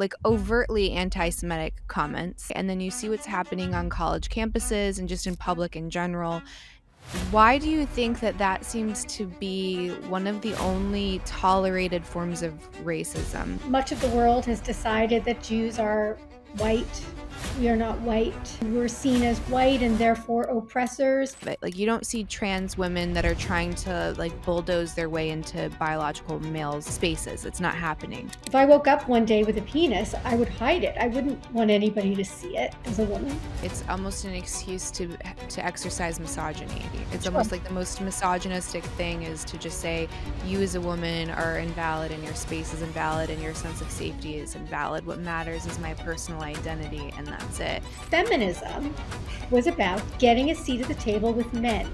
like overtly anti-Semitic comments, and then you see what's happening on college campuses and just in public in general. Why do you think that that seems to be one of the only tolerated forms of racism? Much of the world has decided that Jews are white. We are not white. We're seen as white and therefore oppressors. But like you don't see trans women that are trying to like bulldoze their way into biological males' spaces. It's not happening. If I woke up one day with a penis, I would hide it. I wouldn't want anybody to see it as a woman. It's almost an excuse to exercise misogyny. It's Sure. almost like the most misogynistic thing is to just say you as a woman are invalid and your space is invalid and your sense of safety is invalid. What matters is my personal identity, and that's it. Feminism was about getting a seat at the table with men,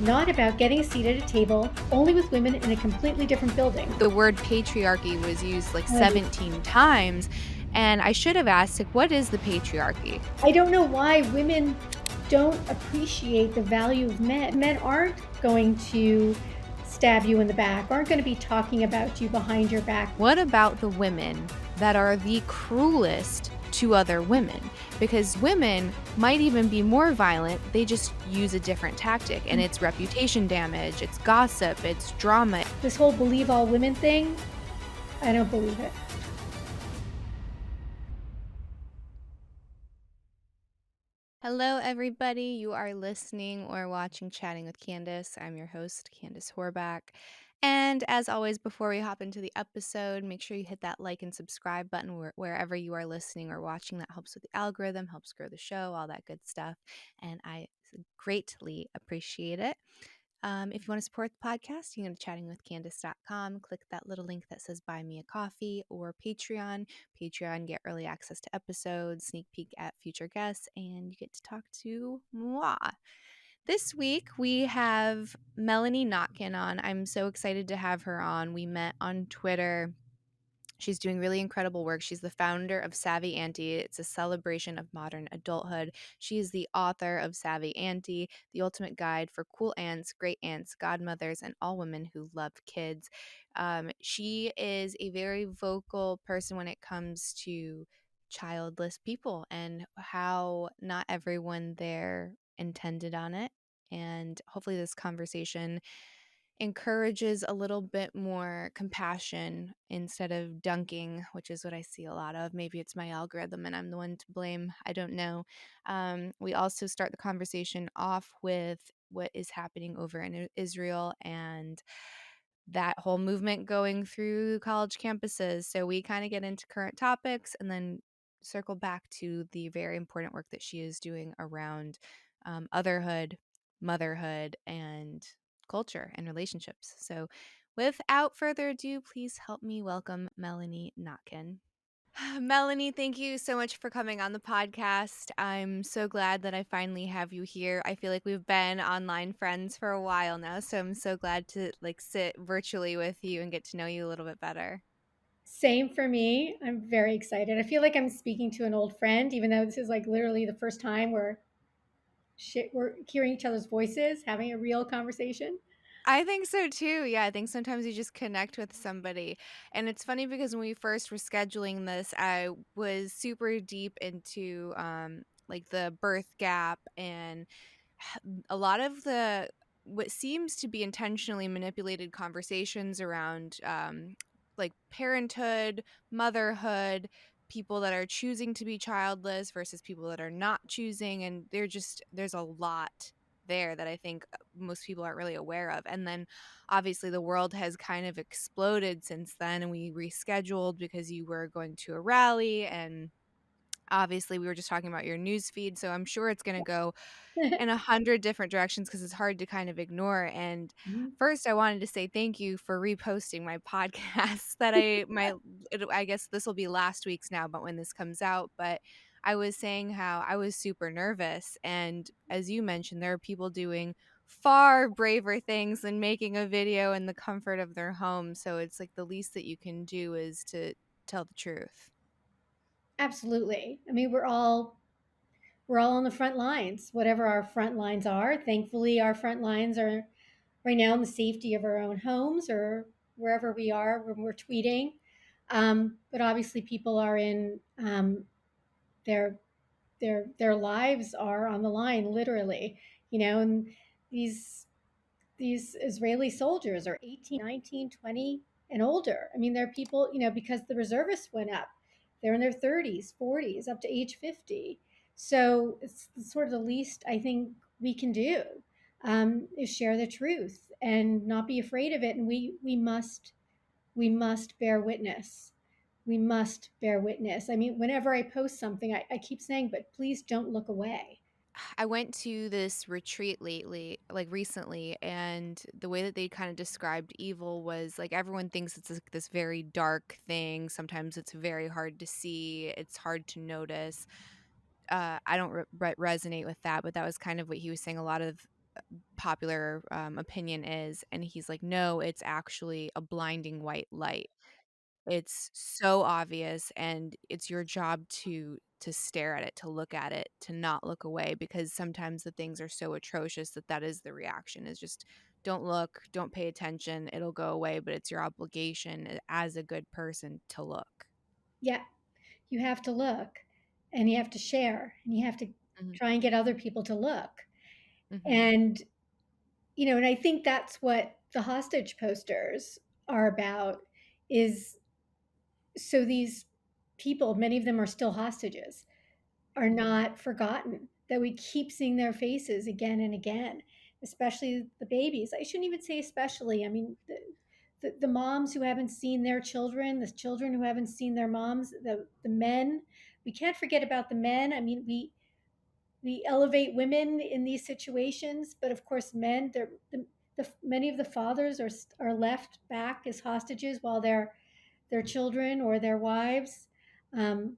not about getting a seat at a table only with women in a completely different building. The word patriarchy was used like Right. 17 times, and I should have asked, like, what is the patriarchy? I don't know why women don't appreciate the value of men. Men aren't going to stab you in the back, aren't going to be talking about you behind your back. What about the women that are the cruelest to other women? Because women might even be more violent, they just use a different tactic, and it's reputation damage, it's gossip, it's drama. This whole believe all women thing, I don't believe it. Hello, everybody. You are listening or watching Chatting with Candice. I'm your host, Candice Horback. And as always, before we hop into the episode, make sure you hit that like and subscribe button wherever you are listening or watching. That helps with the algorithm, helps grow the show, all that good stuff. And I greatly appreciate it. If you want to support the podcast, you can go to chattingwithcandice.com, click that little link that says buy me a coffee, or Patreon. Patreon, get early access to episodes, sneak peek at future guests, and you get to talk to moi. This week we have Melanie Notkin on. I'm so excited to have her on. We met on Twitter. She's doing really incredible work. She's the founder of SAVVY AUNTIE. It's a celebration of modern adulthood. She is the author of SAVVY AUNTIE, the ultimate guide for cool aunts, great aunts, godmothers, and all women who love kids. She is a very vocal person when it comes to childless people and how not everyone there intended on it. And hopefully this conversation encourages a little bit more compassion instead of dunking, which is what I see a lot of. Maybe it's my algorithm and I'm the one to blame. I don't know. We also start the conversation off with what is happening over in Israel and that whole movement going through college campuses. So we kind of get into current topics and then circle back to the very important work that she is doing around otherhood, motherhood, and culture and relationships. So, without further ado, please help me welcome Melanie Notkin. Melanie, thank you so much for coming on the podcast. I'm so glad that I finally have you here. I feel like we've been online friends for a while now, so I'm so glad to like sit virtually with you and get to know you a little bit better. Same for me. I'm very excited. I feel like I'm speaking to an old friend, even though this is like literally the first time we're hearing each other's voices, having a real conversation. I think so too. Yeah, I think sometimes you just connect with somebody. And it's funny because when we first were scheduling this, I was super deep into like the birth gap and a lot of the what seems to be intentionally manipulated conversations around like parenthood, motherhood, people that are choosing to be childless versus people that are not choosing, and there's a lot there that I think most people aren't really aware of. And then obviously the world has kind of exploded since then, and we rescheduled because you were going to a rally, and obviously we were just talking about your news feed, so I'm sure it's going to go in 100 different directions because it's hard to kind of ignore. And first, I wanted to say thank you for reposting my podcast that I guess this will be last week's now, but when this comes out, but I was saying how I was super nervous. And as you mentioned, there are people doing far braver things than making a video in the comfort of their home. So it's like the least that you can do is to tell the truth. Absolutely. I mean, we're all on the front lines, whatever our front lines are. Thankfully, our front lines are right now in the safety of our own homes or wherever we are when we're tweeting. But obviously, people are in their their lives are on the line, literally, and these these Israeli soldiers are 18, 19, 20, and older. I mean, they're people, because the reservists went up. They're in their 30s, 40s, up to age 50. So it's sort of the least I think we can do, is share the truth and not be afraid of it. And we must bear witness. We must bear witness. I mean, whenever I post something, I keep saying, but please don't look away. I went to this retreat lately, like recently, and the way that they kind of described evil was like everyone thinks it's this very dark thing. Sometimes it's very hard to see, it's hard to notice. I don't resonate with that, but that was kind of what he was saying. A lot of popular opinion is, and he's like, no, it's actually a blinding white light. It's so obvious, and it's your job to stare at it, to look at it, to not look away, because sometimes the things are so atrocious that that is the reaction, is just don't look, don't pay attention, it'll go away, but it's your obligation as a good person to look. Yeah, you have to look, and you have to share, and you have to Mhm, try and get other people to look. mhm, And, and I think that's what the hostage posters are about, is so these people, many of them are still hostages, are mhm, not forgotten, that we keep seeing their faces again and again, especially the babies. I shouldn't even say especially. I mean, the moms who haven't seen their children, the children who haven't seen their moms, the men. We can't forget about the men. I mean, we elevate women in these situations, but of course, men. Many of the fathers are left back as hostages while their children or their wives um,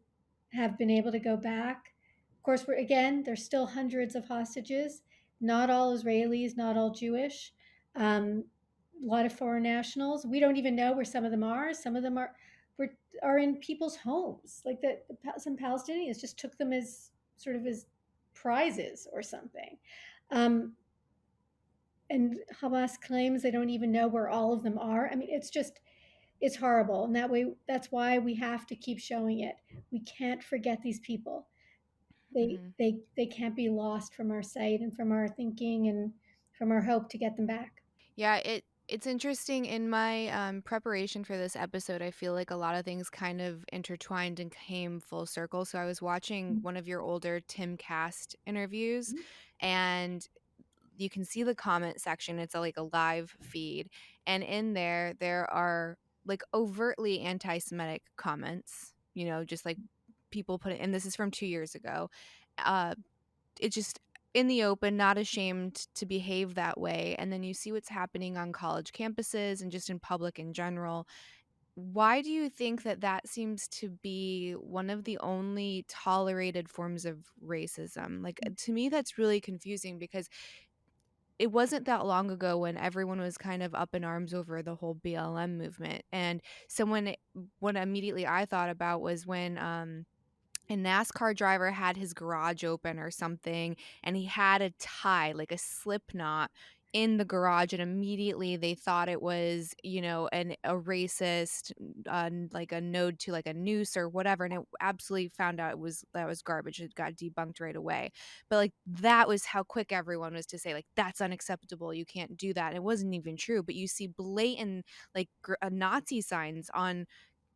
have been able to go back. Of course, there's still hundreds of hostages. Not all Israelis, not all Jewish. Um, a lot of foreign nationals. We don't even know where some of them are. Some of them are in people's homes. Like some Palestinians just took them as sort of as prizes or something. Um, and Hamas claims they don't even know where all of them are. I mean, it's horrible. And that's why we have to keep showing it. We can't forget these people. They mhm. they they can't be lost from our sight and from our thinking and from our hope to get them back. Yeah, it's interesting in my preparation for this episode. I feel like a lot of things kind of intertwined and came full circle. So I was watching one of your older Tim Cast interviews, and you can see the comment section. It's like a live feed, and in there are like overtly anti-Semitic comments. Just like people put it. And this is from 2 years ago. Uh, it's just in the open, not ashamed to behave that way. And then you see what's happening on college campuses and just in public in general. Why do you think that that seems to be one of the only tolerated forms of racism? Like, to me, that's really confusing because it wasn't that long ago when everyone was kind of up in arms over the whole BLM movement. And what immediately I thought about was when, a NASCAR driver had his garage open or something, and he had a tie, like a slip knot in the garage, and immediately they thought it was, a racist, like a node to like a noose or whatever, and it absolutely found out that was garbage. It got debunked right away. But like that was how quick everyone was to say like that's unacceptable. You can't do that. And it wasn't even true. But you see blatant like Nazi signs on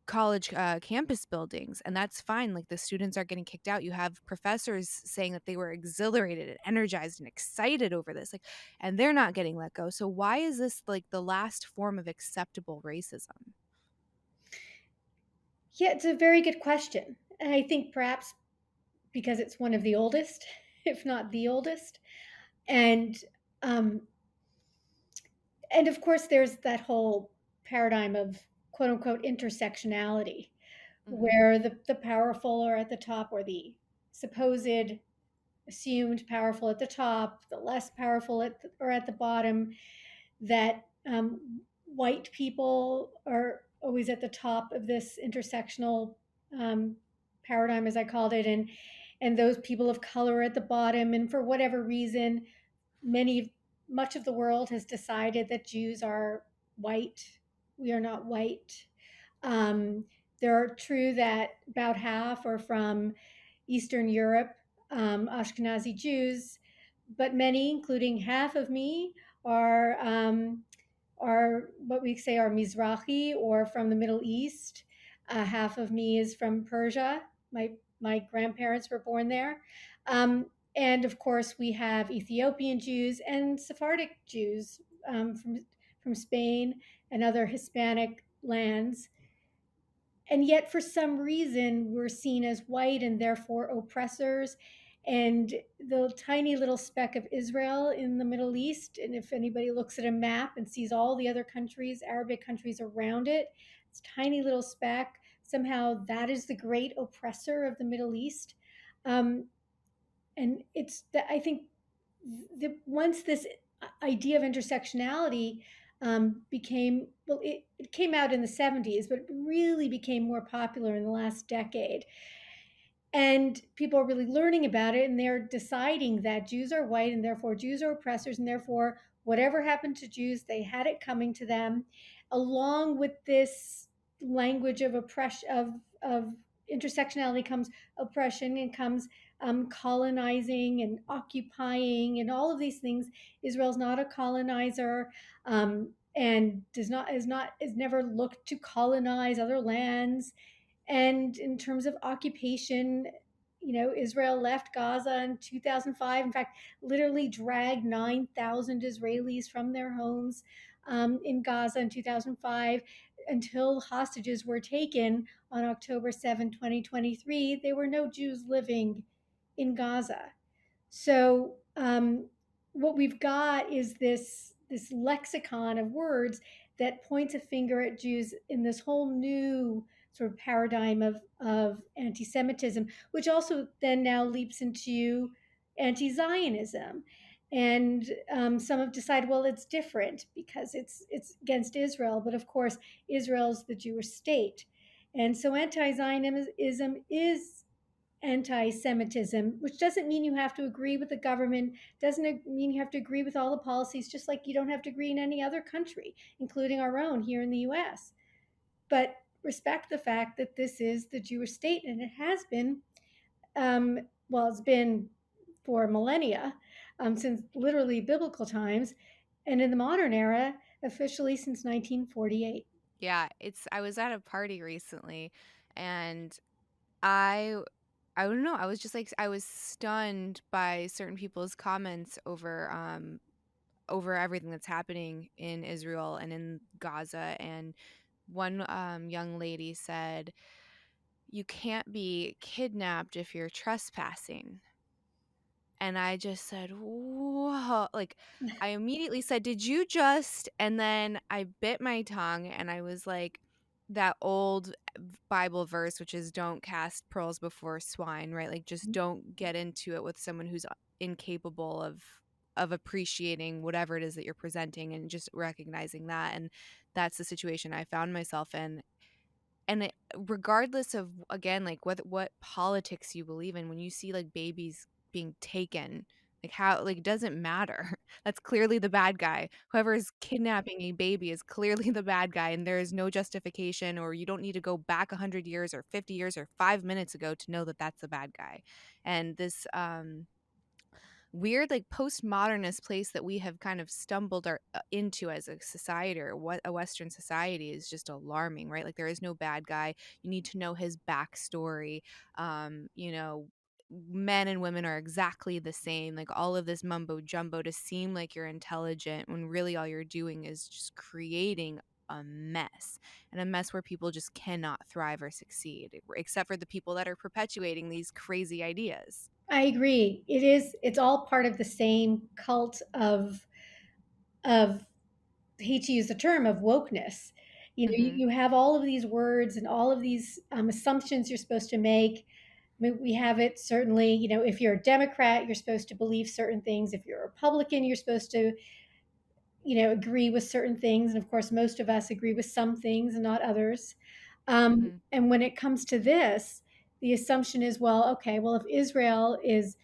college campus buildings, and that's fine. Like the students are getting kicked out. You have professors saying that they were exhilarated and energized and excited over this, like, and they're not getting let go. So why is this like the last form of acceptable racism? Yeah, it's a very good question. And I think perhaps because it's one of the oldest, if not the oldest. And um, and of course there's that whole paradigm of quote unquote intersectionality, Hmm. where the powerful are at the top, or the supposed assumed powerful at the top, the less powerful are at the bottom, that white people are always at the top of this intersectional um, paradigm, as I called it, and those people of color are at the bottom. And for whatever reason, many much of the world has decided that Jews are white. We are not white. Um, They're true that about half are from Eastern Europe, Ashkenazi Jews, but many, including half of me, are what we say are Mizrahi or from the Middle East. Half of me is from Persia. My grandparents were born there. And of course, we have Ethiopian Jews and Sephardic Jews from Spain and other Hispanic lands. And yet, for some reason, we're seen as white and therefore oppressors. And the tiny little speck of Israel in the Middle East, and if anybody looks at a map and sees all the other countries, Arabic countries around it, it's a tiny little speck. Somehow that is the great oppressor of the Middle East. Um, and it's that I think once this idea of intersectionality became, well, it came out in the 70s, but it really became more popular in the last decade. And people are really learning about it, and they're deciding that Jews are white and therefore Jews are oppressors, and therefore whatever happened to Jews, they had it coming to them. Along with this language of oppression, of intersectionality, comes oppression, and comes colonizing and occupying and all of these things. Israel's not a colonizer, and is never looked to colonize other lands. And in terms of occupation, Israel left Gaza in 2005. In fact, literally dragged 9,000 Israelis from their homes in Gaza in 2005 until hostages were taken on October 7, 2023. There were no Jews living in Gaza. So what we've got is this lexicon of words that points a finger at Jews in this whole new sort of paradigm of anti-Semitism, which also then now leaps into anti-Zionism. And some have decided, well, it's different because it's against Israel, but of course, Israel's the Jewish state. And so anti-Zionism is anti-Semitism, which doesn't mean you have to agree with the government, doesn't mean you have to agree with all the policies, just like you don't have to agree in any other country, including our own here in the US. But respect the fact that this is the Jewish state, and it has been, well, it's been for millennia, since literally biblical times, and in the modern era, officially since 1948. Yeah, I was at a party recently and I I don't know, I was just like I was stunned by certain people's comments over everything that's happening in Israel and in Gaza. And one young lady said, "You can't be kidnapped if you're trespassing." And I just said, "Whoa." Like, I immediately said, "Did you just?" And then I bit my tongue and I was like, that old Bible verse, which is don't cast pearls before swine, right? Like, just don't get into it with someone who's incapable of appreciating whatever it is that you're presenting, and just recognizing that. And that's the situation I found myself in. And regardless of, again, like what politics you believe in, when you see like babies being taken, like how, like, it doesn't matter. That's clearly the bad guy. Whoever is kidnapping a baby is clearly the bad guy, and there is no justification, or you don't need to go back 100 years or 50 years or 5 minutes ago to know that that's the bad guy. And this weird, like, postmodernist place that we have kind of stumbled into as a society, or what a Western society, is just alarming, right? Like, there is no bad guy. You need to know his backstory. You know, men and women are exactly the same. Like, all of this mumbo jumbo to seem like you're intelligent when really all you're doing is just creating a mess, and a mess where people just cannot thrive or succeed, except for the people that are perpetuating these crazy ideas. I agree. It's all part of the same cult of I hate to use the term of wokeness. Hmm. You have all of these words and all of these assumptions you're supposed to make. I mean, we have it certainly, if you're a Democrat, you're supposed to believe certain things. If you're a Republican, you're supposed to, agree with certain things. And of course, most of us agree with some things and not others. Hmm. And when it comes to this, the assumption is, well, okay, well, if Israel is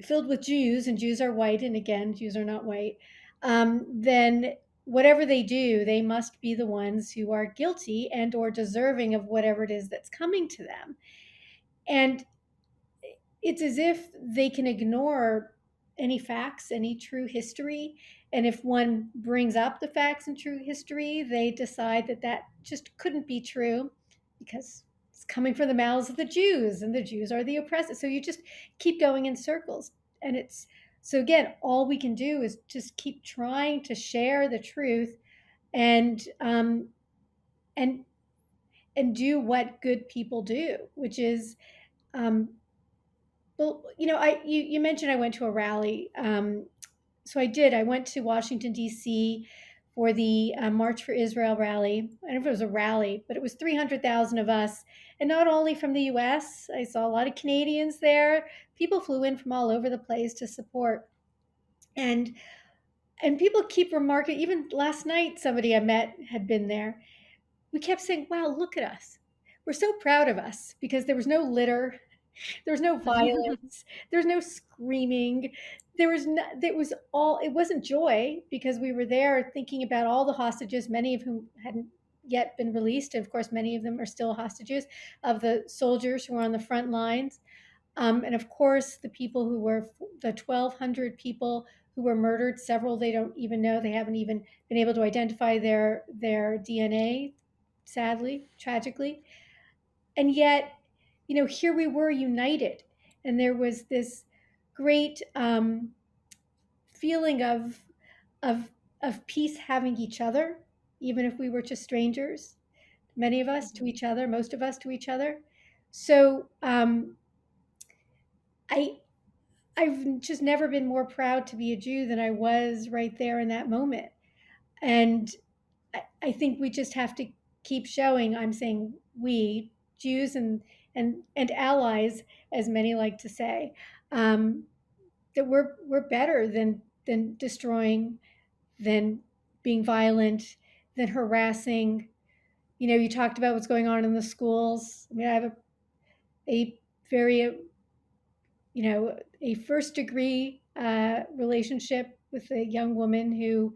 filled with Jews and Jews are white, and again, Jews are not white, then whatever they do, they must be the ones who are guilty and or deserving of whatever it is that's coming to them. And it's as if they can ignore any facts, any true history. And if one brings up the facts and true history, they decide that that just couldn't be true because it's coming from the mouths of the Jews and the Jews are the oppressors. So you just keep going in circles. And it's so, again, all we can do is just keep trying to share the truth and, and, and do what good people do, which is, um, well, you mentioned I went to a rally. So I did. I went to Washington D.C. for the March for Israel rally. I don't know if it was a rally, but it was 300,000 of us, and not only from the U.S. I saw a lot of Canadians there. People flew in from all over the place to support, and people keep remarking. Even last night, somebody I met had been there. We kept saying, "Wow, look at us. We're so proud of us," because there was no litter, there was no violence, there was no screaming. There was all, it wasn't joy because we were there thinking about all the hostages, many of whom hadn't yet been released. And of course, many of them are still hostages of the soldiers who were on the front lines. And of course, the people who were the 1,200 people who were murdered, several they don't even know, they haven't even been able to identify their DNA, sadly, tragically. And yet, here we were united, and there was this great feeling of of peace having each other, even if we were just strangers, many of us to Mhm. each other, most of us to each other. So I I've just never been more proud to be a Jew than I was right there in that moment. And I think we just have to keep showing. I'm saying we Jews and allies, as many like to say, um, that we're better than destroying, than being violent, than harassing. You talked about what's going on in the schools. I mean, I have a very a first degree relationship with a young woman who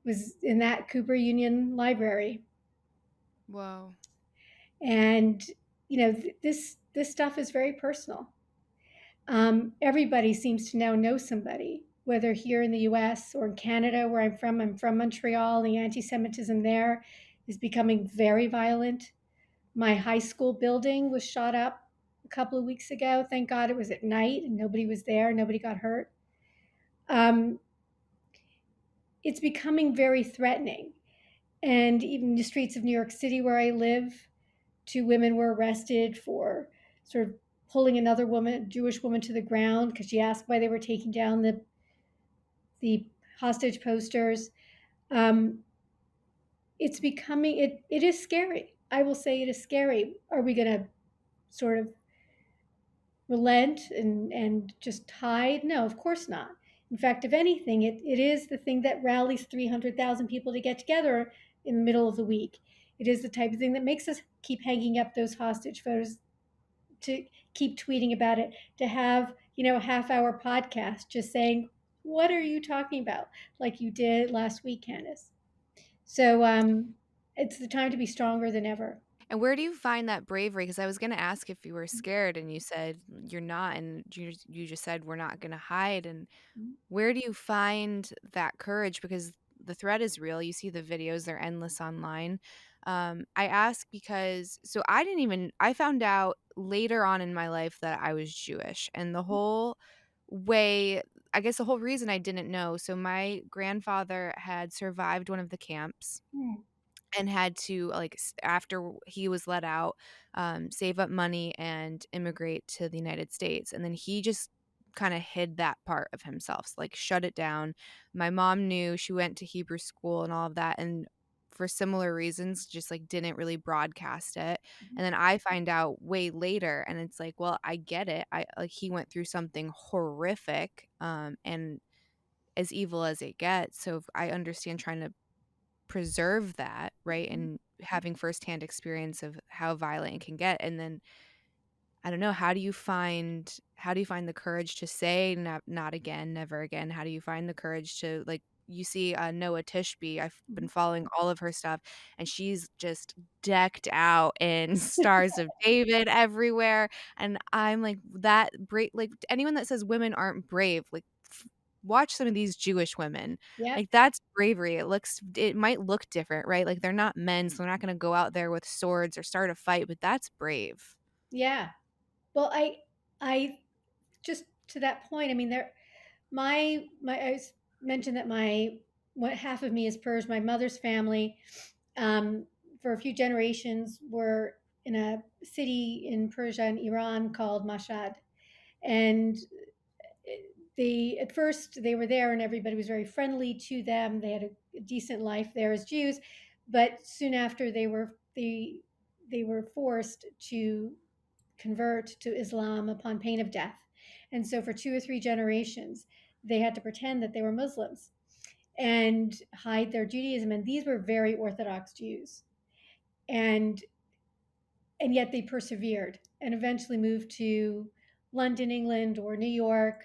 was in that Cooper Union Library. Whoa. And this stuff is very personal. Everybody seems to now know somebody, whether here in the U.S. or in Canada, where I'm from. I'm from Montreal. The anti-Semitism there is becoming very violent. My high school building was shot up a couple of weeks ago. Thank God it was at night and nobody was there. Nobody got hurt. Um, it's becoming very threatening. And even the streets of New York City, where I live, 2 women were arrested for sort of pulling another woman, a Jewish woman, to the ground because she asked why they were taking down the hostage posters. Um, it's becoming it is scary. I will say it is scary. Are we going to sort of relent and just hide? No, of course not. In fact, if anything, it is the thing that rallies 300,000 people to get together in the middle of the week. It is the type of thing that makes us keep hanging up those hostage photos, to keep tweeting about it, to have, a half-hour podcast just saying, what are you talking about? Like you did last week, Candice. So it's the time to be stronger than ever. And where do you find that bravery? Because I was gonna ask if you were scared, and you said you're not, and you just said we're not gonna hide. And where do you find that courage? Because the threat is real. You see the videos; they're endless online. I ask because I found out later on in my life that I was Jewish, and the whole way. I guess the whole reason I didn't know. So my grandfather had survived one of the camps Mm, and had to after he was let out, save up money and immigrate to the United States. And then he just kind of hid that part of himself, like shut it down. My mom knew, she went to Hebrew school and all of that, and for similar reasons just like didn't really broadcast it. And then I find out way later, and it's like, well, I get it. I like He went through something horrific, and as evil as it gets. So I understand trying to preserve that, right? And having firsthand experience of how violent it can get. And then I don't know, how do you find the courage to say not again, never again? How do you find the courage to like you see Noah Tishby. I've been Mhm. following all of her stuff, and she's just decked out in stars of David everywhere. And I'm like, that brave, like anyone that says women aren't brave, like watch some of these Jewish women. Yep. Like that's bravery. It might look different, right? Like they're not men, so they're not going to go out there with swords or start a fight, but that's brave. Yeah. Well, I just to that point, I mean, I mentioned that my what half of me is Persian. My mother's family, um, for a few generations, were in a city in Persia and Iran called Mashhad, and they at first they were there and everybody was very friendly to them. They had a decent life there as Jews, but soon after they were forced to convert to Islam upon pain of death. And so for 2 or 3 generations, they had to pretend that they were Muslims and hide their Judaism. And these were very Orthodox Jews. And yet they persevered and eventually moved to London, England, or New York,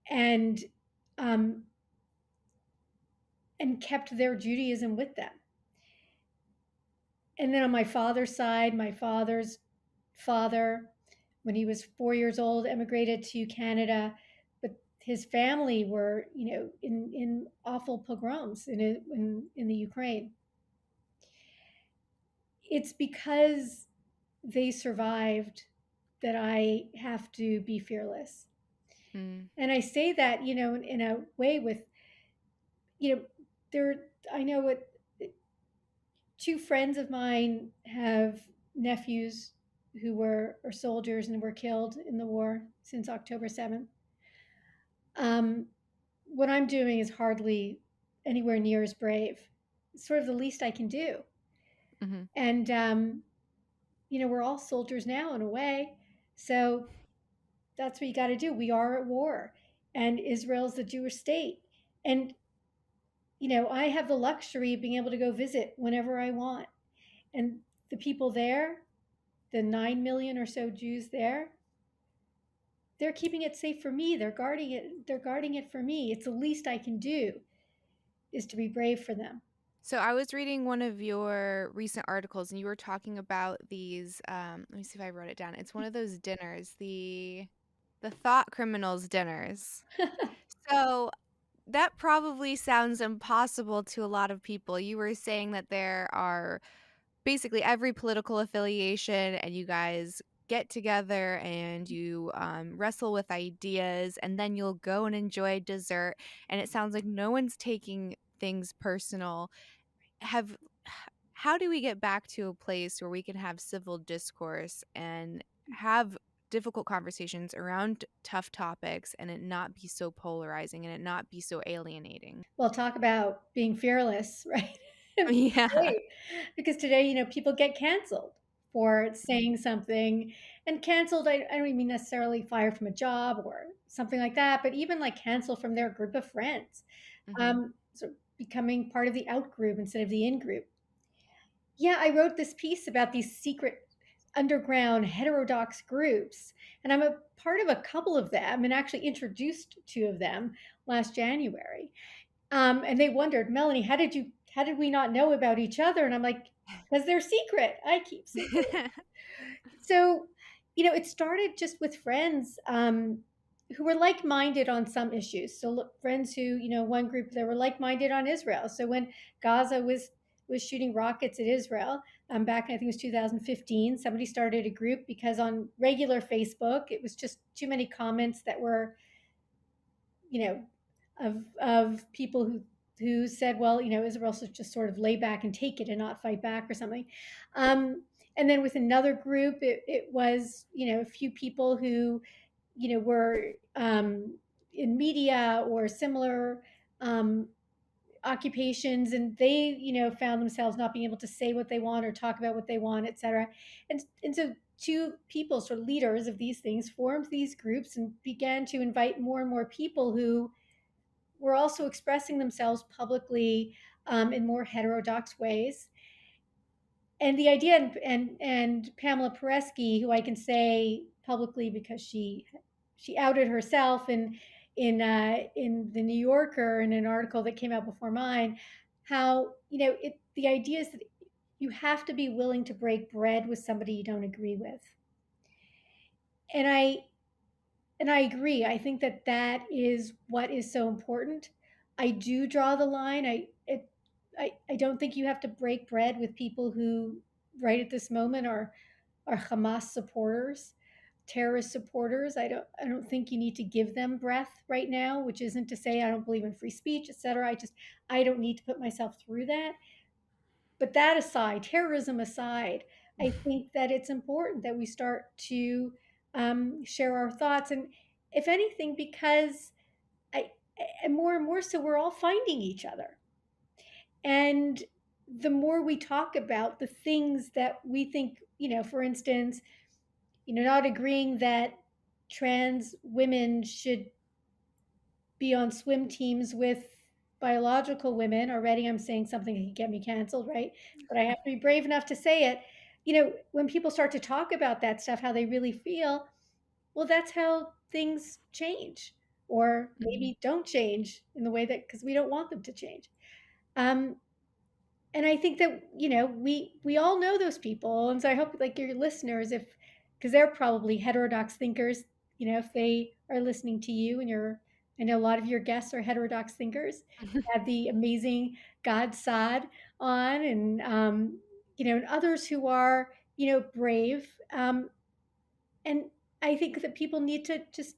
and um, kept their Judaism with them. And then on my father's side, my father's father, when he was 4 years old, emigrated to Canada, but his family were, in awful pogroms in the Ukraine. It's because they survived that I have to be fearless. Mm, And I say that, in a way with, you know, there, I know what 2 friends of mine have nephews who are soldiers and were killed in the war since October 7th. Um, what I'm doing is hardly anywhere near as brave. It's sort of the least I can do. mhm. And, we're all soldiers now in a way. So that's what you got to do. We are at war, and Israel's the Jewish state. And, I have the luxury of being able to go visit whenever I want. And the people there, the 9 million or so Jews there, they're keeping it safe for me. They're guarding it. They're guarding it for me. It's the least I can do is to be brave for them. So I was reading one of your recent articles, and you were talking about these. Let me see if I wrote it down. It's one of those dinners, the thought criminals dinners. So that probably sounds impossible to a lot of people. You were saying that there are basically every political affiliation, and you guys get together and you wrestle with ideas, and then you'll go and enjoy dessert. And it sounds like no one's taking things personal. Have How do we get back to a place where we can have civil discourse and have difficult conversations around tough topics and it not be so polarizing and it not be so alienating? Well, talk about being fearless, right? Yeah. Great. Because today, people get canceled for saying something, and canceled, I don't even mean necessarily fired from a job or something like that, but even like canceled from their group of friends. Hmm. So becoming part of the out group instead of the in group. Yeah, I wrote this piece about these secret underground heterodox groups, and I'm a part of a couple of them and actually introduced 2 of them last January. And they wondered, Melanie, how did we not know about each other? And I'm like, because they're secret. I keep secret. So, it started just with friends who were like-minded on some issues. So look, friends who, one group that were like-minded on Israel. So when Gaza was shooting rockets at Israel, back in, I think it was 2015, somebody started a group because on regular Facebook, it was just too many comments that were, you know, of people who said, well, Israel should just sort of lay back and take it and not fight back or something. And then with another group, it was, a few people who, were in media or similar occupations, and they, found themselves not being able to say what they want or talk about what they want, et cetera. And so 2 people, sort of leaders of these things, formed these groups and began to invite more and more people who were also expressing themselves publicly in more heterodox ways. And the idea, and Pamela Peresky, who I can say publicly because she outed herself, and in the New Yorker in an article that came out before mine, how the idea is that you have to be willing to break bread with somebody you don't agree with, and I agree. I think that that is what is so important. I do draw the line. I don't think you have to break bread with people who, right at this moment, are Hamas supporters, terrorist supporters. I don't think you need to give them breath right now, which isn't to say I don't believe in free speech, etc. I don't need to put myself through that. But that aside, terrorism aside, I think that it's important that we start to share our thoughts, and if anything, because I and more so, we're all finding each other, and the more we talk about the things that we think, for instance, not agreeing that trans women should be on swim teams with biological women. Already I'm saying something that could get me canceled, right? But I have to be brave enough to say it. When people start to talk about that stuff, how they really feel, well, that's how things change, or Mhm. maybe don't change in the way that, because we don't want them to change. Um, and I think that we all know those people, and so I hope, like, your listeners, if because they're probably heterodox thinkers, if they are listening to you, and I know a lot of your guests are heterodox thinkers, have the amazing God Sod on, and and others who are brave, and I think that people need to just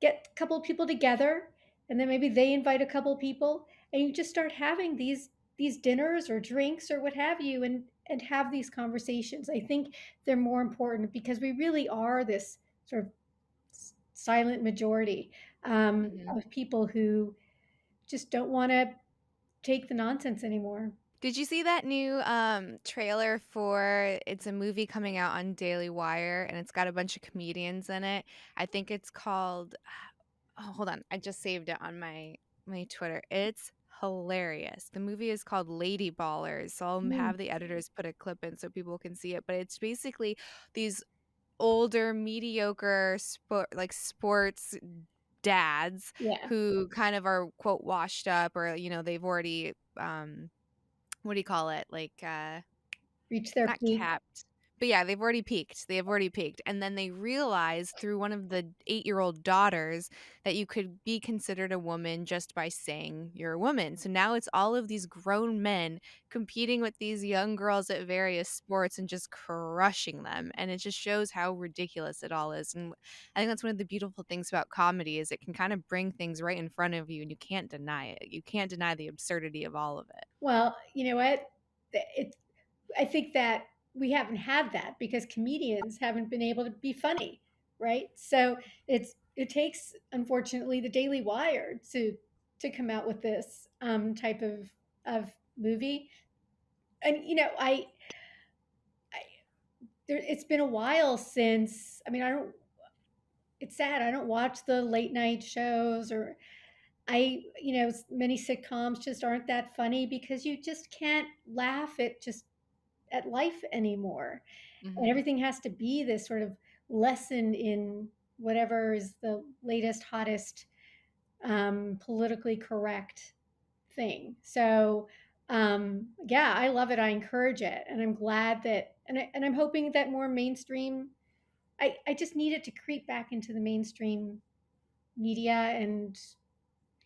get a couple of people together, and then maybe they invite a couple of people, and you just start having these dinners or drinks or what have you, and have these conversations. I think they're more important because we really are this sort of silent majority Mhm. of people who just don't want to take the nonsense anymore. Did you see that new, trailer for it's a movie coming out on Daily Wire, and it's got a bunch of comedians in it? I think it's called oh, hold on, I just saved it on my Twitter. It's hilarious. The movie is called Lady Ballers, so I'll Mm, have the editors put a clip in so people can see it, but it's basically these older, mediocre sports dads yeah, who kind of are, quote, "washed up," or, they've already, what do you call it? reach their Not peak. capped. But yeah, they've already peaked. They have already peaked. And then they realize through one of the 8-year-old daughters that you could be considered a woman just by saying you're a woman. So now it's all of these grown men competing with these young girls at various sports and just crushing them. And it just shows how ridiculous it all is. And I think that's one of the beautiful things about comedy is it can kind of bring things right in front of you and you can't deny it. You can't deny the absurdity of all of it. Well, you know what? It, I think that we haven't had that because comedians haven't been able to be funny, right? So it takes, unfortunately, the Daily Wire to come out with this type of movie. And I it's been a while since. I mean, I don't. It's sad. I don't watch the late night shows, or many sitcoms just aren't that funny because you just can't laugh at life anymore, and Mhm. everything has to be this sort of lesson in whatever is the latest, hottest, politically correct thing. So, yeah, I love it. I encourage it, and I'm glad that, and I'm hoping that more mainstream. I just need it to creep back into the mainstream media and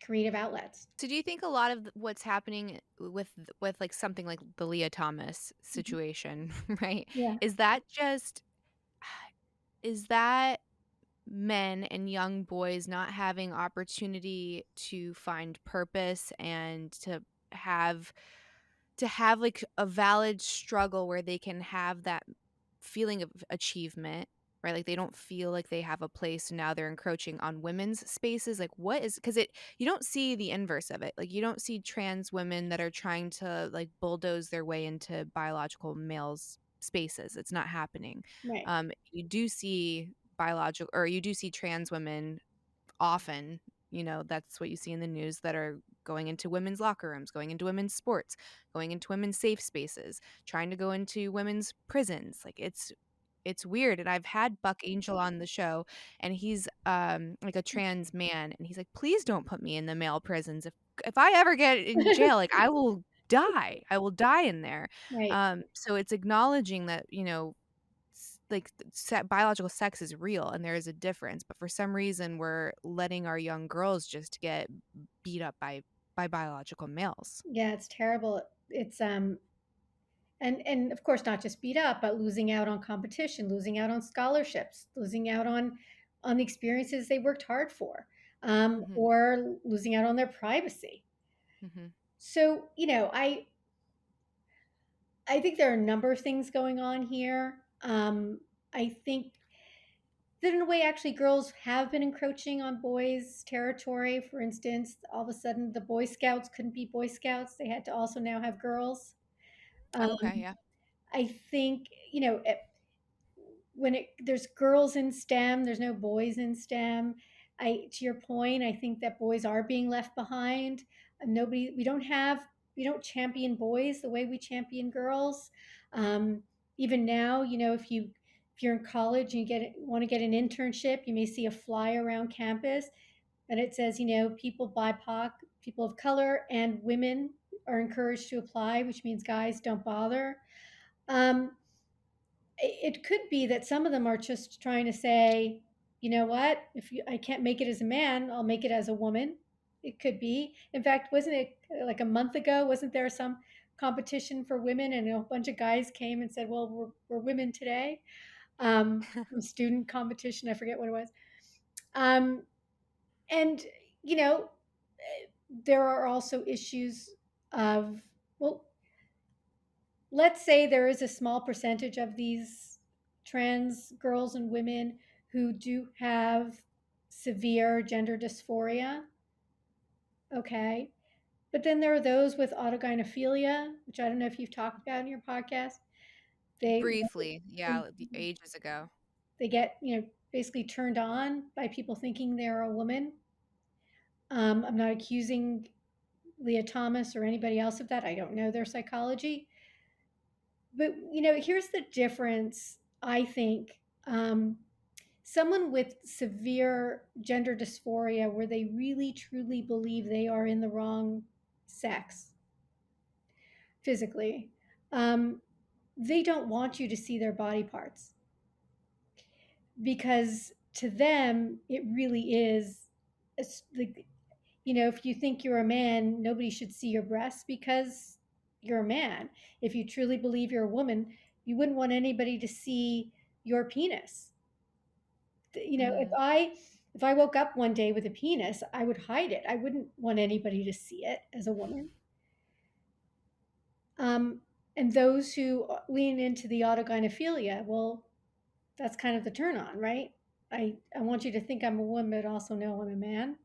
creative outlets. So do you think a lot of what's happening with like something like the Leah Thomas Mhm. situation, right? Yeah, Is that just is that men and young boys not having opportunity to find purpose and have like a valid struggle where they can have that feeling of achievement, right? Like they don't feel like they have a place and now they're encroaching on women's spaces. Like what is because it you don't see the inverse of it. Like you don't see trans women that are trying to like bulldoze their way into biological males spaces. It's not happening. right, You do see biological or you do see trans women often, that's what you see in the news that are going into women's locker rooms, going into women's sports, going into women's safe spaces, trying to go into women's prisons. Like it's weird, and I've had Buck Angel on the show, and he's, like, a trans man, and he's like, "Please don't put me in the male prisons. If I ever get in jail, like, I will die. I will die in there." Right. So it's acknowledging that, like, biological sex is real and there is a difference, but for some reason, we're letting our young girls just get beat up by biological males. Yeah, it's terrible. It's and of course not just beat up, but losing out on competition, losing out on scholarships, losing out on the experiences they worked hard for, Mhm, or losing out on their privacy. mhm. So, I think there are a number of things going on here. I think that in a way, actually, girls have been encroaching on boys' territory. For instance, all of a sudden, the Boy Scouts couldn't be Boy Scouts; they had to also now have girls. Okay, Um, yeah. I think when there's girls in STEM, there's no boys in STEM. To your point, I think that boys are being left behind. Nobody, we don't champion boys the way we champion girls. Um, Even now, if you're in college and want to get an internship, you may see a flyer around campus, and it says, people BIPOC, people of color, and women are encouraged to apply, which means guys don't bother. Um, it could be that some of them are just trying to say, you know what, I can't make it as a man, I'll make it as a woman. It could be. In fact, wasn't it like a month ago? Wasn't there some competition for women, and a bunch of guys came and said, "Well, we're women today." Some student competition. I forget what it was. Um, and you know, there are also issues of, well, let's say there is a small percentage of these trans girls and women who do have severe gender dysphoria. Okay. But then there are those with autogynephilia, which I don't know if you've talked about in your podcast. They Briefly, yeah, ages ago. they get, basically turned on by people thinking they're a woman. I'm not accusing Leah Thomas or anybody else of that. I don't know their psychology. But here's the difference, I think. Someone with severe gender dysphoria, where they really truly believe they are in the wrong sex physically, um, they don't want you to see their body parts, because to them it really is, like, if you think you're a man, nobody should see your breasts because you're a man. If you truly believe you're a woman, you wouldn't want anybody to see your penis. If Mhm, I woke up one day with a penis, I would hide it. I wouldn't want anybody to see it as a woman. Um, and those who lean into the autogynephilia, well, that's kind of the turn on, right? I want you to think I'm a woman, but also know I'm a man.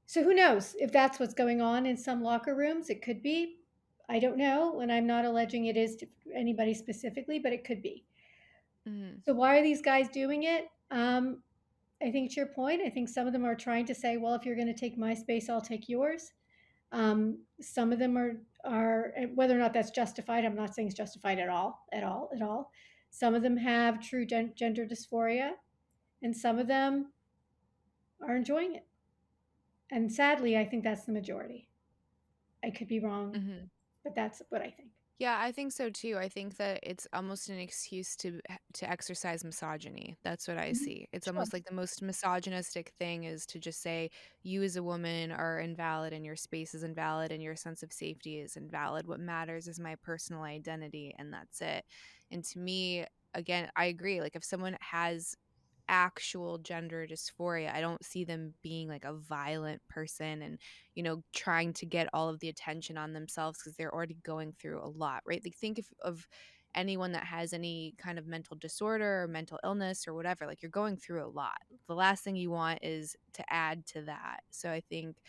So who knows if that's what's going on in some locker rooms? It could be. I don't know, and I'm not alleging it is to anybody specifically, but it could be. mhm, So why are these guys doing it? I think to your point, I think some of them are trying to say, well, if you're going to take my space, I'll take yours. Some of them are whether or not that's justified. I'm not saying it's justified at all, at all, at all. Some of them have true gender dysphoria, and some of them are enjoying it. And sadly, I think that's the majority. I could be wrong, mhm. but that's what I think. Yeah, I think so too. I think that it's almost an excuse to exercise misogyny. That's what I Mhm. see. It's Sure. almost like the most misogynistic thing is to just say you as a woman are invalid and your space is invalid and your sense of safety is invalid. What matters is my personal identity and that's it. And to me, again, I agree. Like if someone has actual gender dysphoria, I don't see them being like a violent person and trying to get all of the attention on themselves because they're already going through a lot, right? Like think of anyone that has any kind of mental disorder or mental illness or whatever, like you're going through a lot. The last thing you want is to add to that. So I think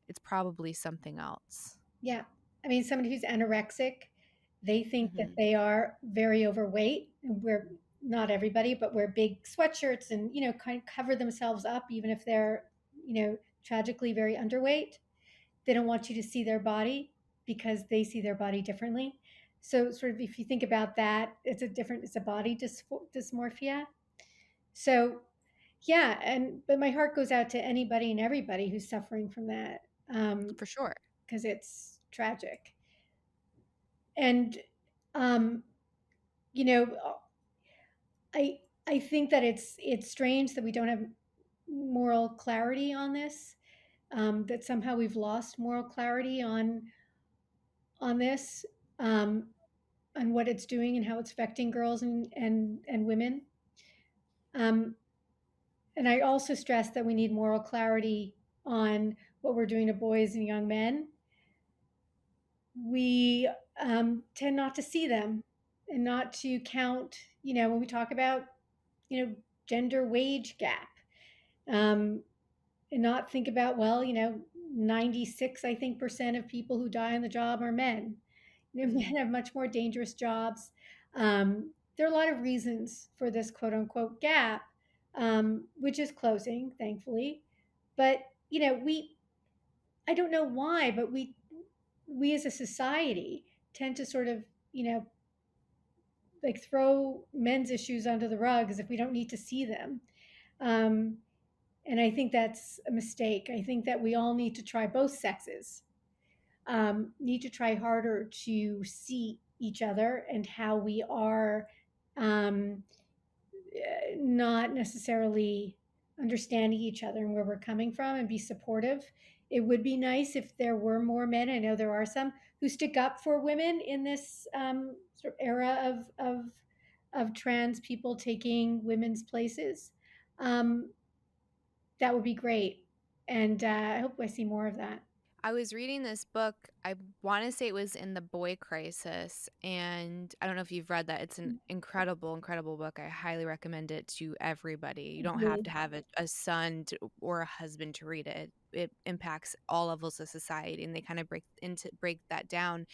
it's probably something else. Yeah. I mean, somebody who's anorexic, they think that Hmm. they are very overweight. And we're not everybody, but wear big sweatshirts and, kind of cover themselves up, even if they're, tragically very underweight. They don't want you to see their body because they see their body differently. So sort of if you think about that, it's a body dysmorphia. So yeah, but my heart goes out to anybody and everybody who's suffering from that, For sure. because it's tragic. And um, you know, I think that it's strange that we don't have moral clarity on this. That somehow we've lost moral clarity on this, um, on what it's doing and how it's affecting girls and women. Um, and I also stress that we need moral clarity on what we're doing to boys and young men. We tend not to see them and not to count, when we talk about, gender wage gap, um, and not think about, well, 96, I think, percent of people who die on the job are men. Mhm. Men have much more dangerous jobs. There are a lot of reasons for this quote unquote gap, which is closing, thankfully. But, I don't know why, but we as a society tend to sort of, like throw men's issues under the rug as if we don't need to see them. Um, and I think that's a mistake. I think that we all need to try, both sexes need to try harder to see each other and how we are, um, not necessarily understanding each other and where we're coming from, and be supportive. It would be nice if there were more men. I know there are some who stick up for women in this, sort of era of trans people taking women's places. Um, that would be great, and I hope I see more of that. I was reading this book, I wanna say it was in the boy crisis, and I don't know if you've read that. It's an incredible, incredible book. I highly recommend it to everybody. You don't have Agreed. to have a son to or a husband to read it. It impacts all levels of society, and they kinda break that down.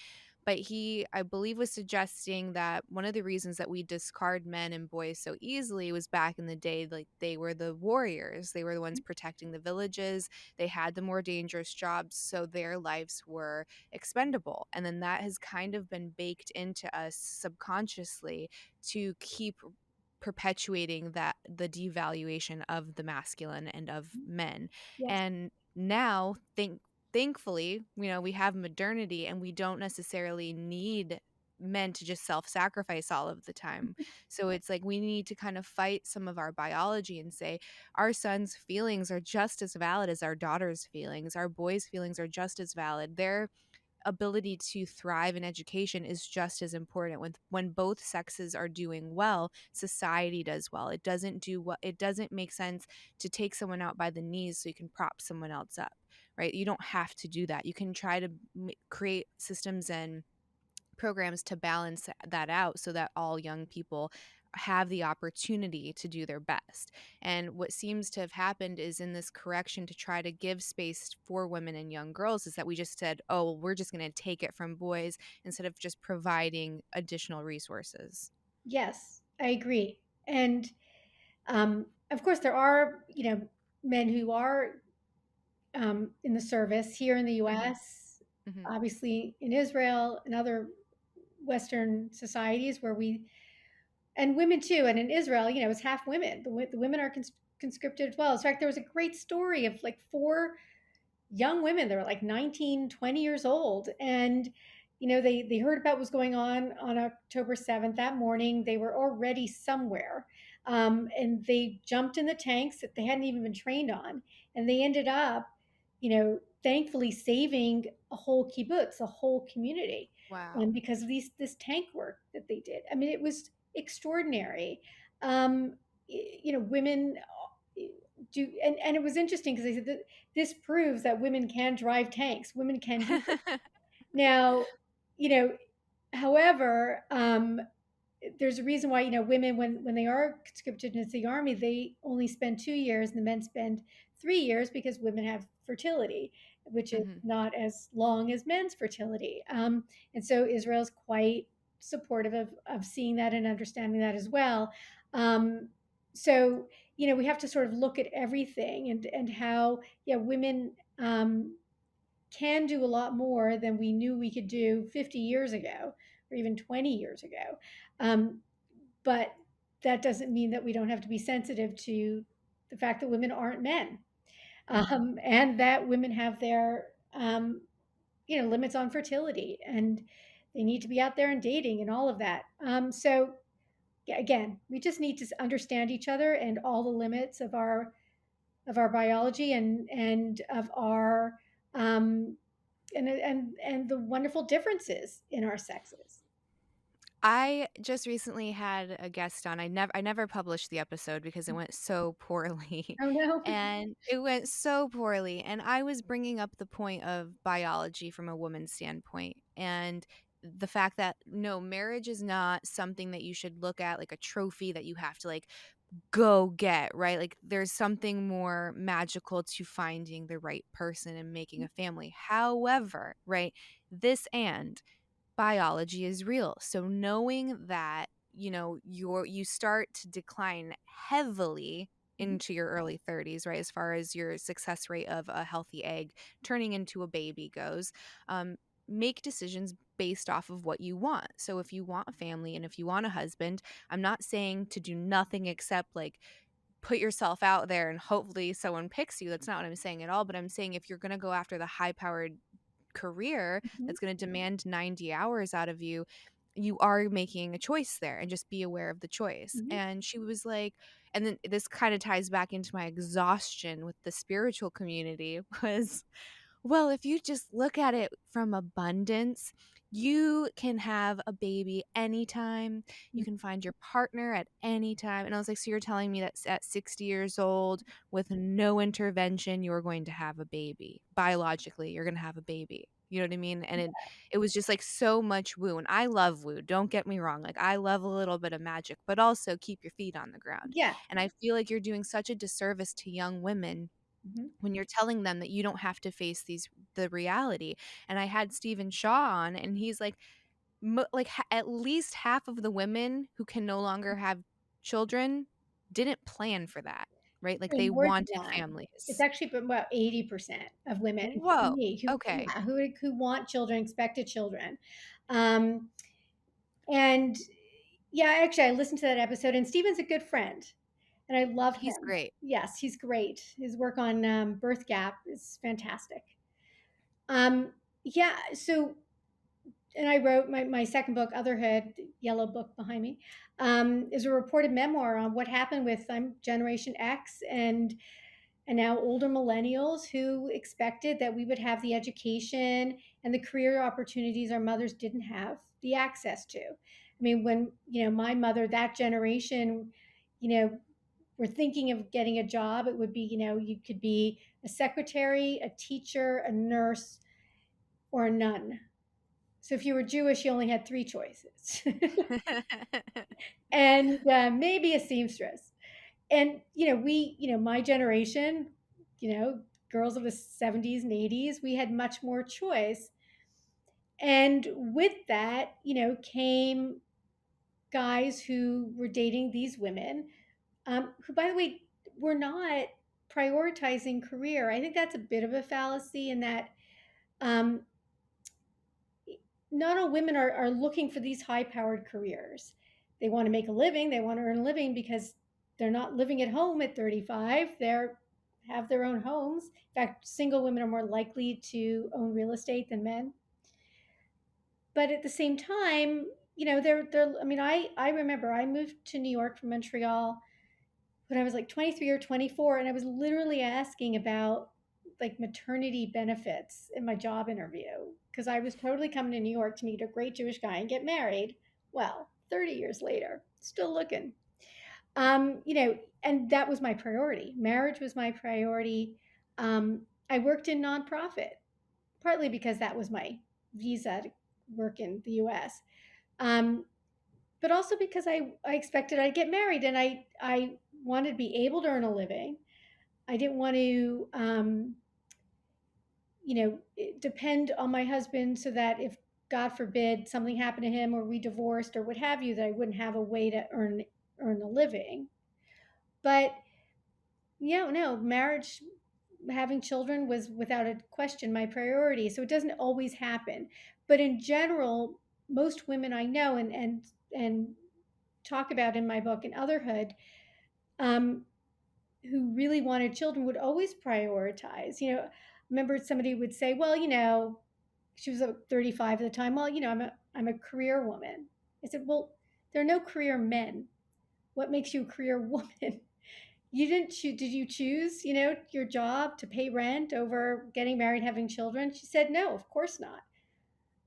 But he, I believe, was suggesting that one of the reasons that we discard men and boys so easily was back in the day, like they were the warriors. They were the ones protecting the villages. They had the more dangerous jobs, so their lives were expendable. And then that has kind of been baked into us subconsciously to keep perpetuating that the devaluation of the masculine and of men. Yes. And now thankfully, we have modernity and we don't necessarily need men to just self-sacrifice all of the time. So it's like we need to kind of fight some of our biology and say our son's feelings are just as valid as our daughter's feelings. Our boys' feelings are just as valid. Their ability to thrive in education is just as important. When both sexes are doing well, society does well. It doesn't make sense to take someone out by the knees so you can prop someone else up, right? You don't have to do that. You can try to create systems and programs to balance that out so that all young people have the opportunity to do their best. And what seems to have happened is in this correction to try to give space for women and young girls is that we just said, oh, well, we're just going to take it from boys instead of just providing additional resources. Yes, I agree. And of course, there are, men who are, in the service here in the Hmm. U.S., Hmm. obviously in Israel and other Western societies where and women too. And in Israel, it's half women. The women are conscripted as well. In fact, there was a great story of like four young women. They were like 19, 20 years old. And, they heard about what was going on October 7th. That morning, they were already somewhere. And they jumped in the tanks that they hadn't even been trained on. And they ended up, thankfully saving a whole kibbutz, a whole community, Wow. because of this tank work that they did. I mean, it was extraordinary. Um, women do, and it was interesting because they said that this proves that women can drive tanks. Women can do this. Now, you know, however, there's a reason why, women, when they are conscripted into the army, they only spend 2 years and the men spend 3 years, because women have fertility, which is Hmm. not as long as men's fertility. And so Israel's quite supportive of seeing that and understanding that as well. Um, so, we have to sort of look at everything, and how, yeah, women, can do a lot more than we knew we could do 50 years ago. or even 20 years ago. Um, but that doesn't mean that we don't have to be sensitive to the fact that women aren't men, Mhm. and that women have their limits on fertility, and they need to be out there and dating and all of that. So yeah, again, we just need to understand each other and all the limits of our biology and of our um, and the wonderful differences in our sexes. I just recently had a guest on. I never published the episode because it went so poorly. Oh no. And it went so poorly, and I was bringing up the point of biology from a woman's standpoint, and the fact that no, marriage is not something that you should look at like a trophy that you have to like go get, right? Like there's something more magical to finding the right person and making a family. However, right? This and biology is real. So knowing that, you start to decline heavily Mhm. into your early 30s, right? As far as your success rate of a healthy egg turning into a baby goes, um, make decisions based off of what you want. So if you want a family and if you want a husband, I'm not saying to do nothing except like put yourself out there and hopefully someone picks you. That's not what I'm saying at all. But I'm saying if you're going to go after the high powered career Mhm. that's going to demand 90 hours out of you, you are making a choice there and just be aware of the choice. Mhm. And she was like, and then this kind of ties back into my exhaustion with the spiritual community was well, if you just look at it from abundance, you can have a baby anytime. You can find your partner at any time. And I was like, so you're telling me that at 60 years old, with no intervention, you're going to have a baby. Biologically, you're going to have a baby. You know what I mean? And it was just like so much woo. And I love woo. Don't get me wrong. Like I love a little bit of magic, but also keep your feet on the ground. Yeah. And I feel like you're doing such a disservice to young women Mhm. when you're telling them that you don't have to face the reality. And I had Stephen Shaw on, and he's like at least half of the women who can no longer have children didn't plan for that, right? Like they And more than wanted that, it's families. actually been about 80% of women, including Whoa. me, Okay. who want children, expected children. Um, and yeah, actually, I listened to that episode, and Steven's a good friend, and I love He's him. great. Yes, he's great. His work on birth gap is fantastic. Yeah, so, and I wrote my second book, Otherhood, yellow book behind me, is a reported memoir on what happened with Generation X and now older millennials who expected that we would have the education and the career opportunities our mothers didn't have the access to. I mean, when, my mother, that generation, you know, were thinking of getting a job, it would be, you could be a secretary, a teacher, a nurse, or a nun. So if you were Jewish, you only had three choices, and maybe a seamstress. And my generation, girls of the 70s and 80s, we had much more choice. And with that, came guys who were dating these women, who, by the way, were not prioritizing career. I think that's a bit of a fallacy in that um, not all women are looking for these high powered careers. They want to make a living, they want to earn a living because they're not living at home at 35. They're have their own homes. In fact, single women are more likely to own real estate than men. But at the same time, they're I mean, I remember I moved to New York from Montreal when I was like 23 or 24, and I was literally asking about like maternity benefits in my job interview because I was totally coming to New York to meet a great Jewish guy and get married. Well, 30 years later, still looking. And that was my priority. Marriage was my priority. I worked in nonprofit, partly because that was my visa to work in the US. Um, but also because I expected I'd get married, and I wanted to be able to earn a living. I didn't want to, depend on my husband so that if God forbid something happened to him or we divorced or what have you, that I wouldn't have a way to earn a living. But no, marriage, having children was without a question my priority. So it doesn't always happen. But in general, most women I know and talk about in my book, in Otherhood, um, who really wanted children would always prioritize. You know, I remember somebody would say, well, you know, she was 35 at the time. Well, you know, I'm a career woman. I said, well, there are no career men. What makes you a career woman? You didn't choose. Did you choose, you know, your job to pay rent over getting married, having children? She said, no, of course not.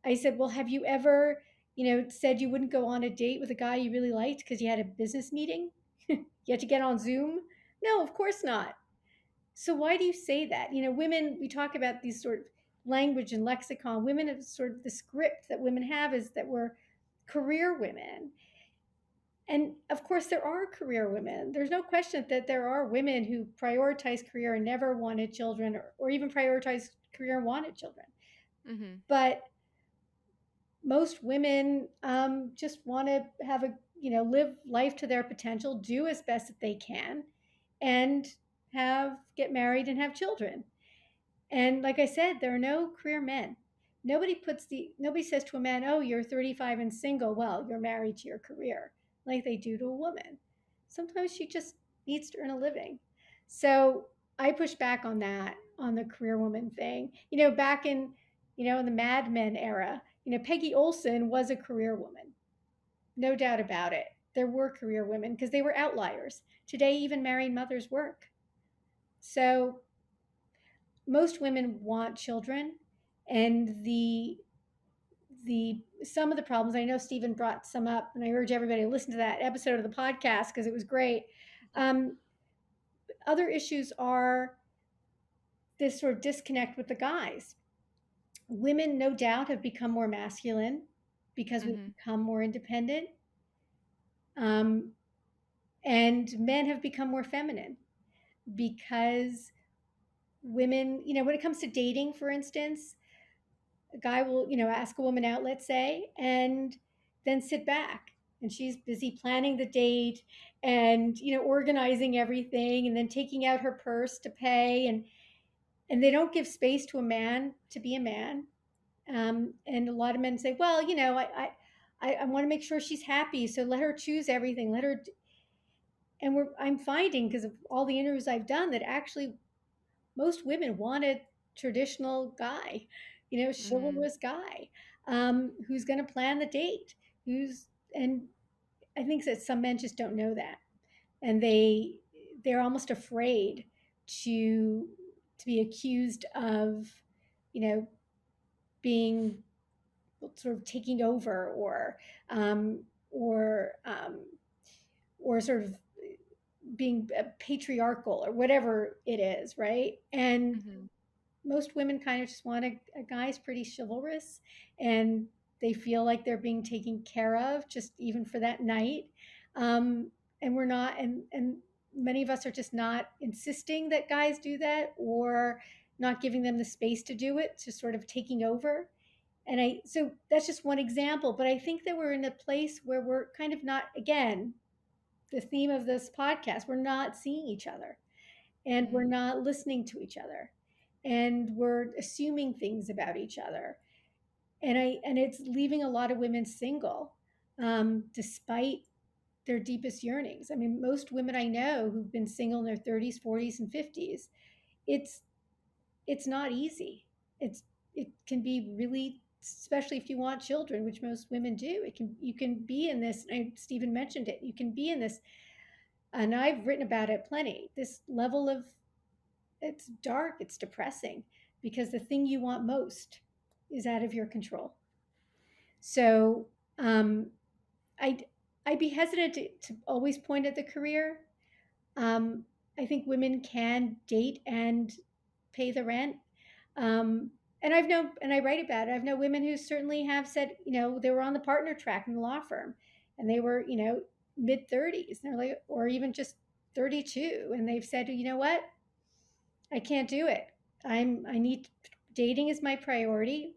I said, well, have you ever, you know, said you wouldn't go on a date with a guy you really liked because you had a business meeting? You had to get on Zoom? No, of course not. So why do you say that? You know, women, we talk about these sort of language and lexicon. Women have sort of the script that women have is that we're career women. And of course, there are career women. There's no question that there are women who prioritize career and never wanted children, or even prioritize career and wanted children. Mhm. But most women just want to have a, you know, live life to their potential, do as best that they can, and get married and have children. And like I said, there are no career men. Nobody says to a man, "Oh, you're 35 and single. Well, you're married to your career," like they do to a woman. Sometimes she just needs to earn a living. So I push back on that, on the career woman thing. You know, back in, you know, in the Mad Men era, you know, Peggy Olson was a career woman, no doubt about it. There were career women because they were outliers. Today, even married mothers work. So most women want children, and the some of the problems, I know Stephen brought some up, and I urge everybody to listen to that episode of the podcast because it was great. um, Other issues are this sort of disconnect with the guys. Women no doubt have become more masculine because we've Mhm. become more independent, um, and men have become more feminine because women, you know, when it comes to dating, for instance, a guy will, you know, ask a woman out, let's say, and then sit back. And she's busy planning the date and, you know, organizing everything and then taking out her purse to pay. And they don't give space to a man to be a man. And a lot of men say, well, you know, I want to make sure she's happy. So let her choose everything. Let her. And I'm finding, because of all the interviews I've done, that actually most women want a traditional guy, you know, Mhm. chivalrous guy, who's going to plan the date, and I think that some men just don't know that, and they're almost afraid to to be accused of, you know, being sort of taking over, um, or um, or sort of being patriarchal or whatever it is, right? And Mhm. most women kind of just want a guy's pretty chivalrous, and they feel like they're being taken care of just even for that night. um, and we're not, and many of us are just not insisting that guys do that, or not giving them the space to do it, just sort of taking over. And I so that's just one example, but I think that we're in a place where we're kind of not, again, the theme of this podcast, we're not seeing each other, and we're Mhm. not listening to each other, and we're assuming things about each other. And it's leaving a lot of women single, despite their deepest yearnings. I mean, most women I know who've been single in their 30s, 40s, and 50s, it's it's not easy. It can be really, especially if you want children, which most women do. It can You can be in this. Stephen mentioned it. You can be in this, and I've written about it plenty. This level of, it's dark, it's depressing, because the thing you want most is out of your control. So um, I'd I'd be hesitant to always point at the career. Um, I think women can date and pay the rent. Um, and I write about it. I've known women who certainly have said, you know, they were on the partner track in the law firm, and they were, you know, mid 30s. They're like, or even just 32, and they've said, you know what, I can't do it. I need, dating is my priority.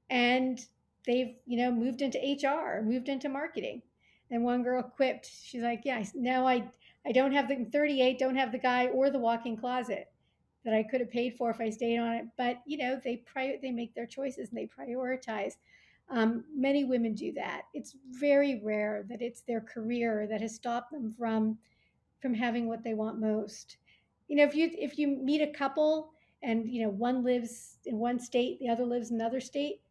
And they've, you know, moved into HR, moved into marketing. And one girl quipped, she's like, yeah, now I don't have the 38, don't have the guy or the walk-in closet that I could have paid for if I stayed on it. But, you know, they make their choices and they prioritize. Many women do that. It's very rare that it's their career that has stopped them from having what they want most. If you meet a couple and one lives in one state, the other lives in another state,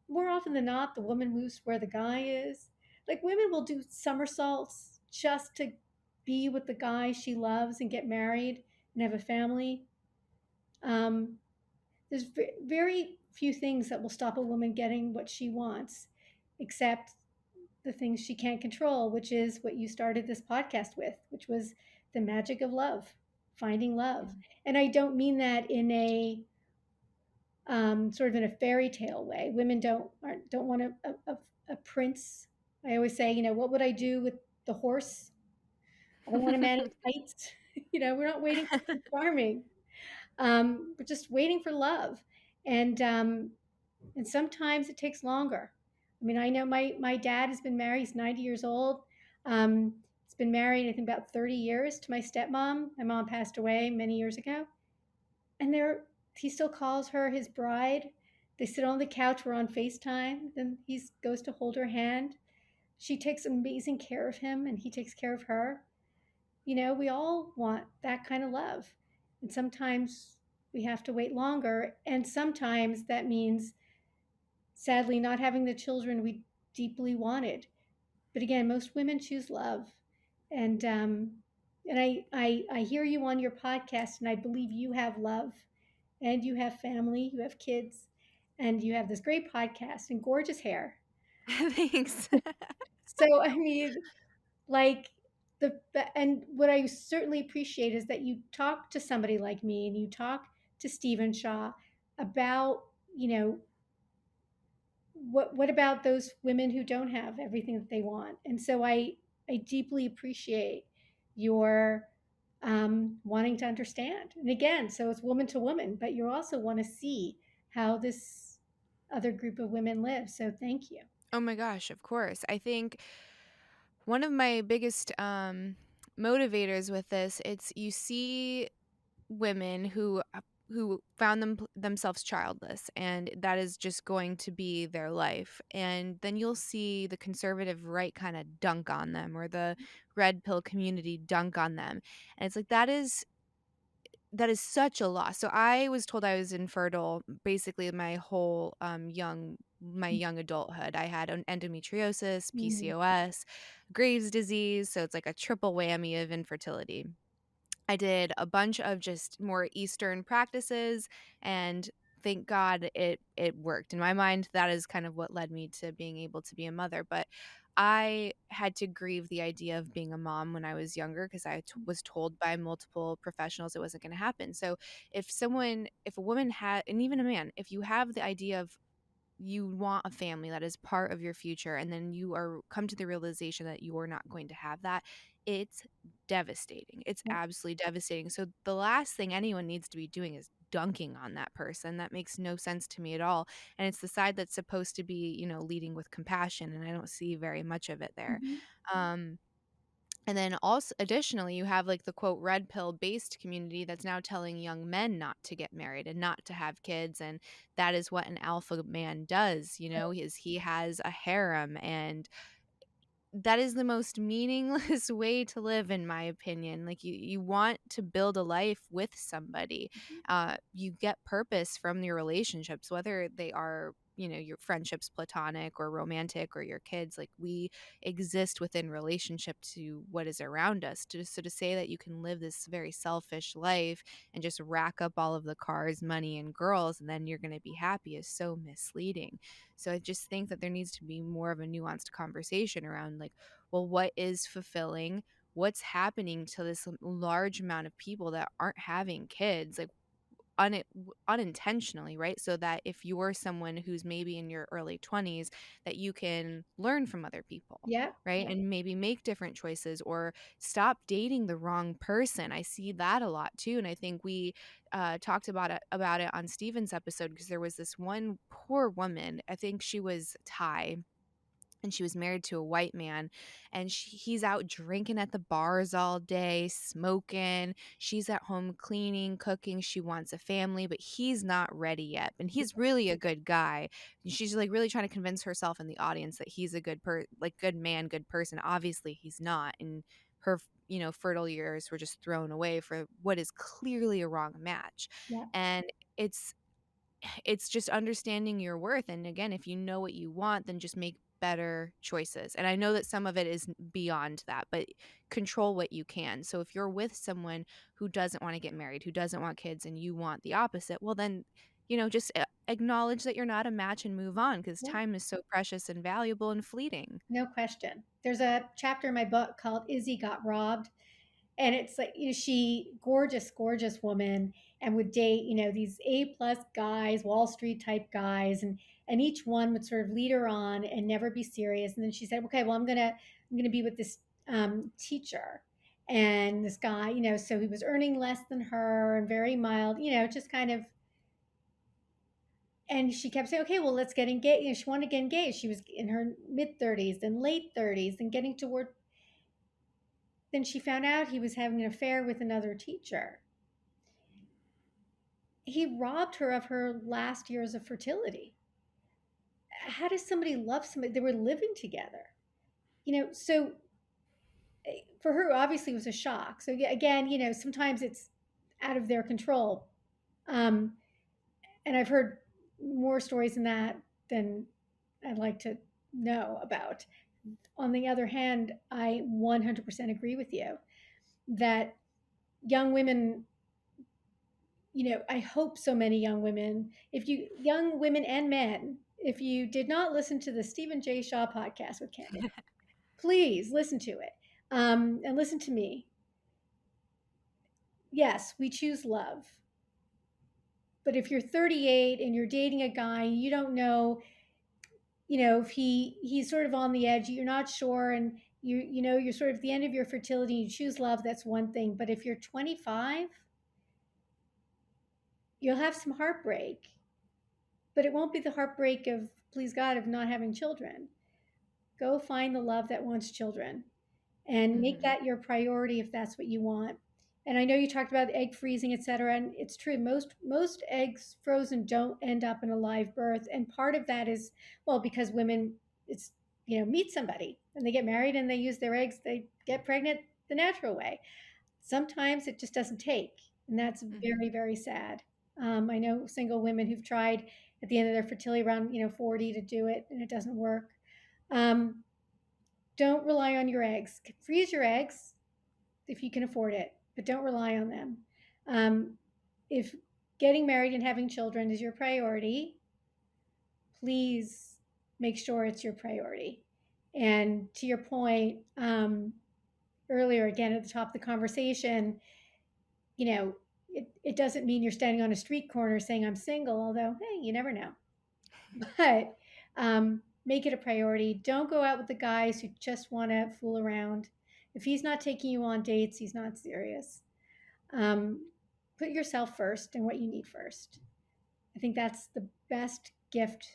more often than not, the woman moves where the guy is. Like women will do somersaults just to be with the guy she loves and get married and have a family. Um, there's very few things that will stop a woman getting what she wants, except the things she can't control, which is what you started this podcast with, which was the magic of love, finding love. And I don't mean that in a sort of in a fairy tale way. Women don't want a prince. I always say, what would I do with the horse? I don't want a man in tights. We're not waiting for Prince Charming. We're just waiting for love, and and sometimes it takes longer. I mean, I know my dad has been married. He's 90 years old. He's been married, I think, about 30 years to my stepmom. My mom passed away many years ago, and he still calls her his bride. They sit on the couch. We're on FaceTime. Then he goes to hold her hand. She takes amazing care of him, and he takes care of her. We all want that kind of love, and sometimes we have to wait longer, and sometimes that means sadly not having the children we deeply wanted. But again, most women choose love, and I hear you on your podcast, and I believe you have love, and you have family, you have kids, and you have this great podcast and gorgeous hair. Thanks. So I mean, like and what I certainly appreciate is that you talk to somebody like me, and you talk to Stephen Shaw about what about those women who don't have everything that they want. And so I deeply appreciate your wanting to understand. And again, so it's woman to woman, but you also want to see how this other group of women live. So thank you. Oh my gosh, of course. I think one of my biggest motivators with this, it's you see women who found themselves childless, and that is just going to be their life, and then you'll see the conservative right kind of dunk on them, or the red pill community dunk on them, and it's like that is such a loss. So I was told I was infertile basically my whole my young adulthood. I had an endometriosis, Mm-hmm. PCOS, Graves' disease, so it's like a triple whammy of infertility. I did a bunch of just more Eastern practices, and thank God it worked. In my mind, that is kind of what led me to being able to be a mother. But I had to grieve the idea of being a mom when I was younger, because was told by multiple professionals it wasn't going to happen. So if a woman had, and even a man, if you have the idea of you want a family that is part of your future, and then you are come to the realization that you are not going to have that, it's devastating. It's Yep. absolutely devastating. So the last thing anyone needs to be doing is dunking on that person. That makes no sense to me at all, and it's the side that's supposed to be, leading with compassion, and I don't see very much of it there. Mm-hmm. um and then also additionally, you have like the quote red pill based community that's now telling young men not to get married and not to have kids, and that is what an alpha man does, is he has a harem, and that is the most meaningless way to live, in my opinion. Like, you want to build a life with somebody. You get purpose from your relationships, whether they are, your friendships, platonic or romantic, or your kids. Like, we exist within relationship to what is around us. So to say that you can live this very selfish life and just rack up all of the cars, money, and girls, and then you're going to be happy, is so misleading. So I just think that there needs to be more of a nuanced conversation around, like, well, what is fulfilling? What's happening to this large amount of people that aren't having kids, like, unintentionally, right? So that if you're someone who's maybe in your early 20s, that you can learn from other people, Yep. right? And maybe make different choices, or stop dating the wrong person. I see that a lot too, and I think we talked about it on Steven's episode, because there was this one poor woman, I think she was Thai, and she was married to a white man, and he's out drinking at the bars all day, smoking. She's at home cleaning, cooking. She wants a family, but he's not ready yet. And he's really a good guy. And she's like really trying to convince herself and the audience that he's a good man, good person. Obviously, he's not. And her, fertile years were just thrown away for what is clearly a wrong match. Yeah. And it's it's just understanding your worth, and again, if you know what you want, then just make better choices. And I know that some of it is beyond that, but control what you can. So if you're with someone who doesn't want to get married, who doesn't want kids, and you want the opposite, well then, just acknowledge that you're not a match and move on, because Yeah. time is so precious and valuable and fleeting. No question. There's a chapter in my book called Izzy Got Robbed. And it's like, she, gorgeous, gorgeous woman, and would date, these A+ guys, Wall Street type guys, and each one would sort of lead her on and never be serious. And then she said, okay, well, I'm gonna be with this teacher. And this guy, so he was earning less than her and very mild, just kind of. And she kept saying, okay, well, let's get engaged. She wanted to get engaged. She was in her mid 30s, then late 30s, and getting toward. Then she found out he was having an affair with another teacher. He robbed her of her last years of fertility. How does somebody love somebody? They were living together, so for her, obviously, it was a shock. So again, sometimes it's out of their control. Um, and I've heard more stories than that than I'd like to know about. On the other hand, I 100% agree with you that young women, I hope so many young women and men, if you did not listen to the Stephen J. Shaw podcast with Candace, please listen to it, and listen to me. Yes, we choose love. But if you're 38 and you're dating a guy, you don't know, if he's sort of on the edge, you're not sure, and you're sort of at the end of your fertility, you choose love, that's one thing. But if you're 25, you'll have some heartbreak, but it won't be the heartbreak of, please God, of not having children. Go find the love that wants children and make Hmm. that your priority if that's what you want. And I know you talked about egg freezing, et cetera, and it's true. Most eggs frozen don't end up in a live birth, and part of that is, well, because women, it's, meet somebody and they get married and they use their eggs, they get pregnant the natural way. Sometimes it just doesn't take, and that's Hmm. very, very sad. I know single women who've tried at the end of their fertility around 40 to do it, and it doesn't work. Um, don't rely on your eggs. Freeze your eggs if you can afford it, but don't rely on them. If getting married and having children is your priority, please make sure it's your priority. And to your point, earlier, again at the top of the conversation, it doesn't mean you're standing on a street corner saying I'm single, although, hey, you never know. But make it a priority. Don't go out with the guys who just want to fool around. If he's not taking you on dates, he's not serious. Um, put yourself first and what you need first. I think that's the best gift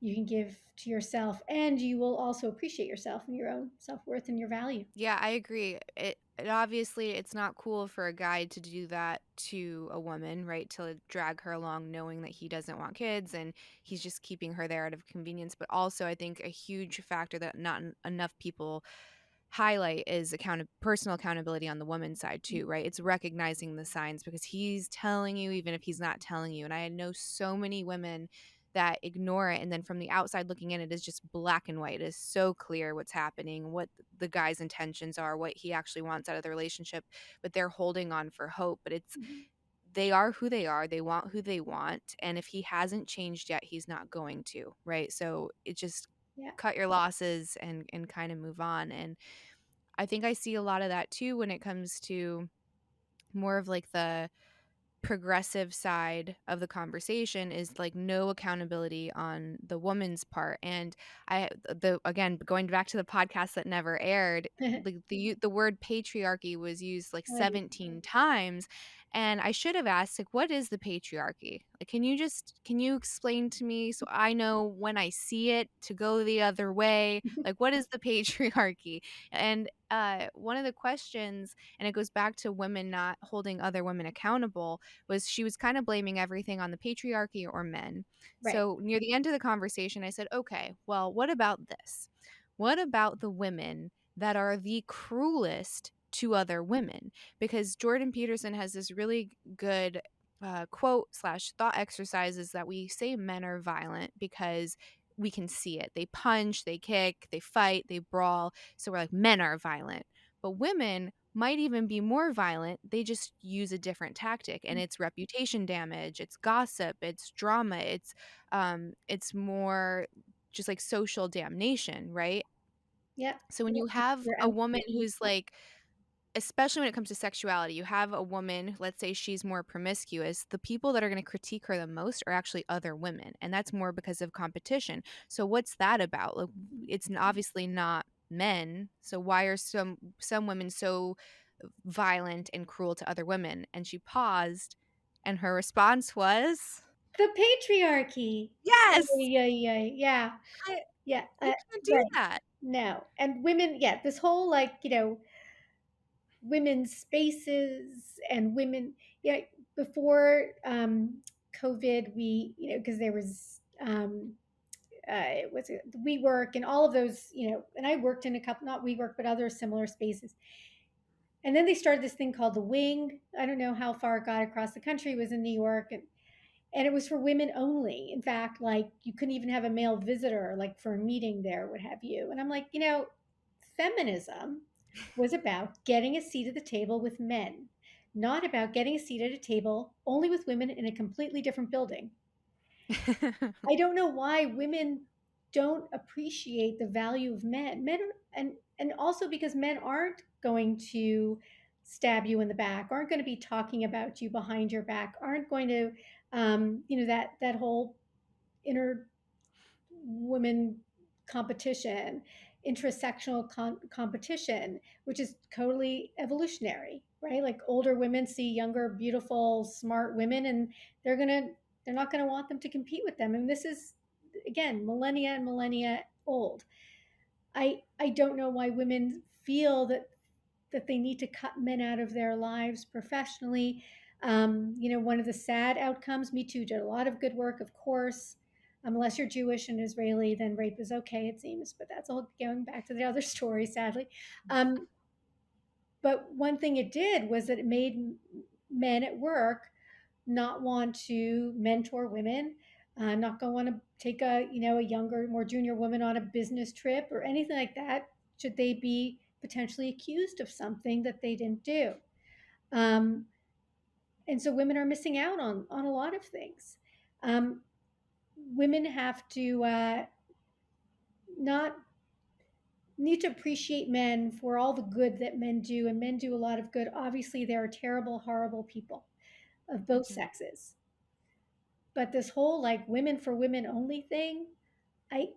you can give to yourself, and you will also appreciate yourself and your own self-worth and your value. Yeah, I agree. It obviously it's not cool for a guy to do that to a woman, right? To drag her along knowing that he doesn't want kids and he's just keeping her there out of convenience. But also, I think a huge factor that not enough people highlight is personal accountability on the woman's side too, right? It's recognizing the signs because he's telling you even if he's not telling you. And I know so many women that ignore it, and then from the outside looking in, it is just black and white. It is so clear what's happening, what the guy's intentions are, what he actually wants out of the relationship, but they're holding on for hope. But it's Mhm. they are who they are, they want who they want, and if he hasn't changed yet, he's not going to, right? So it just Yeah. cut your losses and kind of move on. And I think I see a lot of that too when it comes to more of like the progressive side of the conversation is like no accountability on the woman's part. And the again, going back to the podcast that never aired, the word patriarchy was used like Right. 17 times, And I should have asked, like, what is the patriarchy? Like, can you explain to me so I know when I see it to go the other way? Like, what is the patriarchy? And one of the questions, and it goes back to women not holding other women accountable, was she was kind of blaming everything on the patriarchy or men. Right. So near the end of the conversation, I said, okay, well, what about this? What about the women that are the cruelest to other women? Because Jordan Peterson has this really good quote slash thought exercises that we say men are violent because we can see it. They punch, they kick, they fight, they brawl. So we're like, men are violent. But women might even be more violent. They just use a different tactic, and it's reputation damage, it's gossip, it's drama, it's more just like social damnation, right? Yeah. So when Yeah. you have You're a woman who's like, especially when it comes to sexuality, you have a woman, let's say she's more promiscuous, the people that are going to critique her the most are actually other women, and that's more because of competition. So what's that about? Like, obviously not men. So why are some women so violent and cruel to other women? And she paused, and her response was, the patriarchy. "Yes, Yeah, yeah, yeah, I, yeah. you can't do Right. that." No, and women. Yeah, this whole like women's spaces and women. Yeah, before COVID, we because there was what's it, WeWork and all of those, and I worked in a couple, not WeWork, but other similar spaces. And then they started this thing called the Wing. I don't know how far it got across the country. It was in New York, and it was for women only. In fact, like you couldn't even have a male visitor, like for a meeting there, what have you. And I'm like, feminism was about getting a seat at the table with men, not about getting a seat at a table only with women in a completely different building. I don't know why women don't appreciate the value of men. And also because men aren't going to stab you in the back, aren't going to be talking about you behind your back, aren't going to, that whole inner women competition, intersectional competition, which is totally evolutionary, right? Like older women see younger, beautiful, smart women, and they're not gonna want them to compete with them. And this is again millennia and millennia old. I don't know why women feel that they need to cut men out of their lives professionally. One of the sad outcomes, Me Too did a lot of good work, of course. Unless you're Jewish and Israeli, then rape is okay, it seems, but that's all going back to the other story, sadly. Um, but one thing it did was that it made men at work not want to mentor women, not go want to take a younger, more junior woman on a business trip or anything like that. Should they be potentially accused of something that they didn't do? Um, and so women are missing out on a lot of things. Um, Women have to not need to appreciate men for all the good that men do, and men do a lot of good. Obviously, there are terrible, horrible people of both Mhm. sexes, but this whole like women for women only thing, I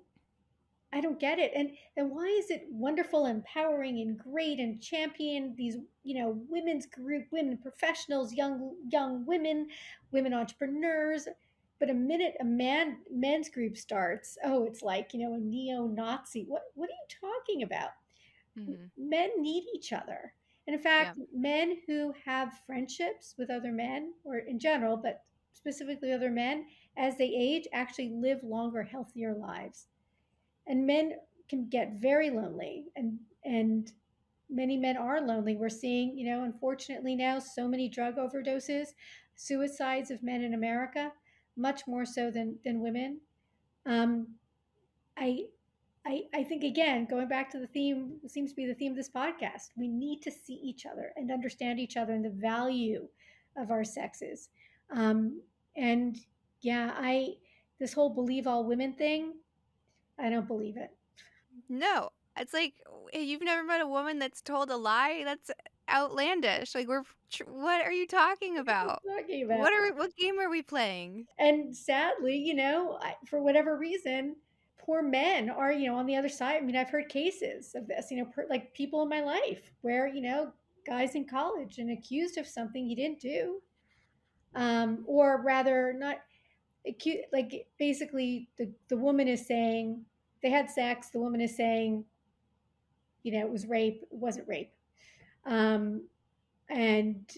I don't get it. And why is it wonderful, empowering, and great, and champion these women's group, women professionals, young women, women entrepreneurs, but a minute a men's group starts, oh, it's like a neo-Nazi. What are you talking about? Mhm. Men need each other. And in Yeah. fact, men who have friendships with other men, or in general, but specifically other men, as they age, actually live longer, healthier lives. And men can get very lonely, and many men are lonely. We're seeing, unfortunately now, so many drug overdoses, suicides of men in America, much more so than women. Um, I I think again, going back to the theme, seems to be the theme of this podcast. We need to see each other and understand each other and the value of our sexes. And yeah, I this whole believe all women thing, I don't believe it. No, it's like, you've never met a woman that's told a lie? That's outlandish. Like, what are you talking about? Talking about. What game are we playing? And sadly, for whatever reason, poor men are, on the other side. I mean, I've heard cases of this, like people in my life where, guys in college and accused of something he didn't do, or rather, not accused. Like basically, the woman is saying they had sex. The woman is saying, it was rape. It wasn't rape. Um, and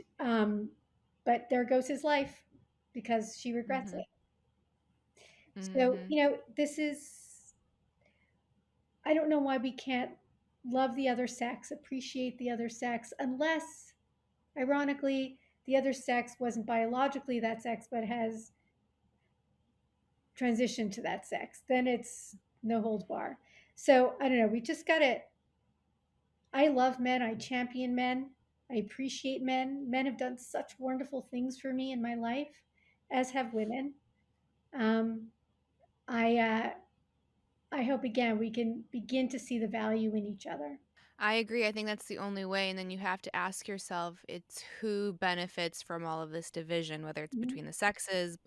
but there goes his life because she regrets Mhm. it. So Mhm. this is, I don't know why we can't love the other sex, appreciate the other sex, unless ironically the other sex wasn't biologically that sex but has transitioned to that sex. Then it's no holds bar. So I don't know, we just got to, I love men, I champion men, I appreciate men. Men have done such wonderful things for me in my life, as have women. um, I hope again we can begin to see the value in each other. I agree. I think that's the only way. And then you have to ask yourself, it's who benefits from all of this division, whether it's Mhm. between the sexes,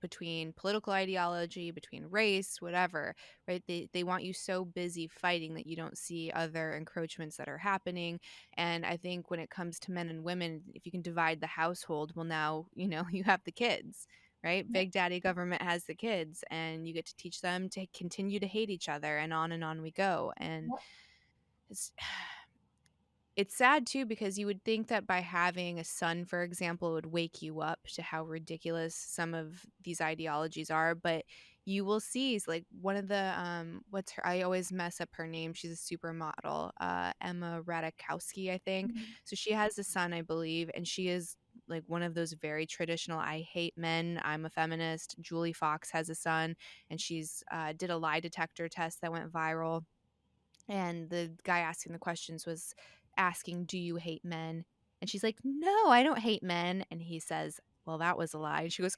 between political ideology, between race, whatever, right? They want you so busy fighting that you don't see other encroachments that are happening. And I think when it comes to men and women, if you can divide the household, well, now, you have the kids. Right? Yep, Big Daddy government has the kids, and you get to teach them to continue to hate each other, and on we go. And yep. it's it's sad too because you would think that by having a son, for example, would wake you up to how ridiculous some of these ideologies are. But you will see, like one of the what's her? I always mess up her name. She's a supermodel, Emma Radikowski, I think. Mhm. So she has a son, I believe, and she is like one of those very traditional. I hate men. I'm a feminist. Julie Fox has a son, and she's did a lie detector test that went viral, and the guy asking the questions was asking, "Do you hate men?" And she's like, "No, I don't hate men." And he says, "Well, that was a lie." And she goes,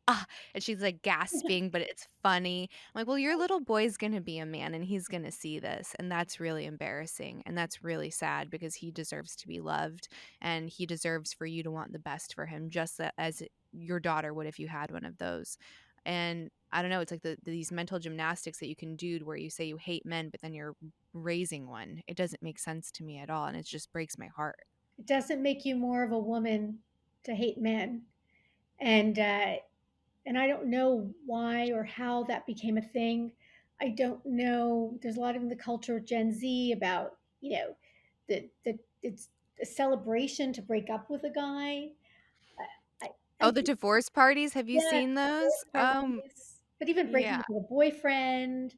"Ah," and she's like gasping, but it's funny. I'm like, "Well, your little boy's gonna be a man and he's gonna see this." And that's really embarrassing. And that's really sad because he deserves to be loved and he deserves for you to want the best for him, just as your daughter would if you had one of those. And I don't know, it's like these mental gymnastics that you can do where you say you hate men, but then you're raising one. It doesn't make sense to me at all. And it just breaks my heart. It doesn't make you more of a woman to hate men, and I don't know why or how that became a thing. I don't know. There's a lot in the culture of Gen Z about that it's a celebration to break up with a guy. I, Oh, I the divorce parties, have you Yeah, seen those? parties, but even breaking Yeah. up with a boyfriend.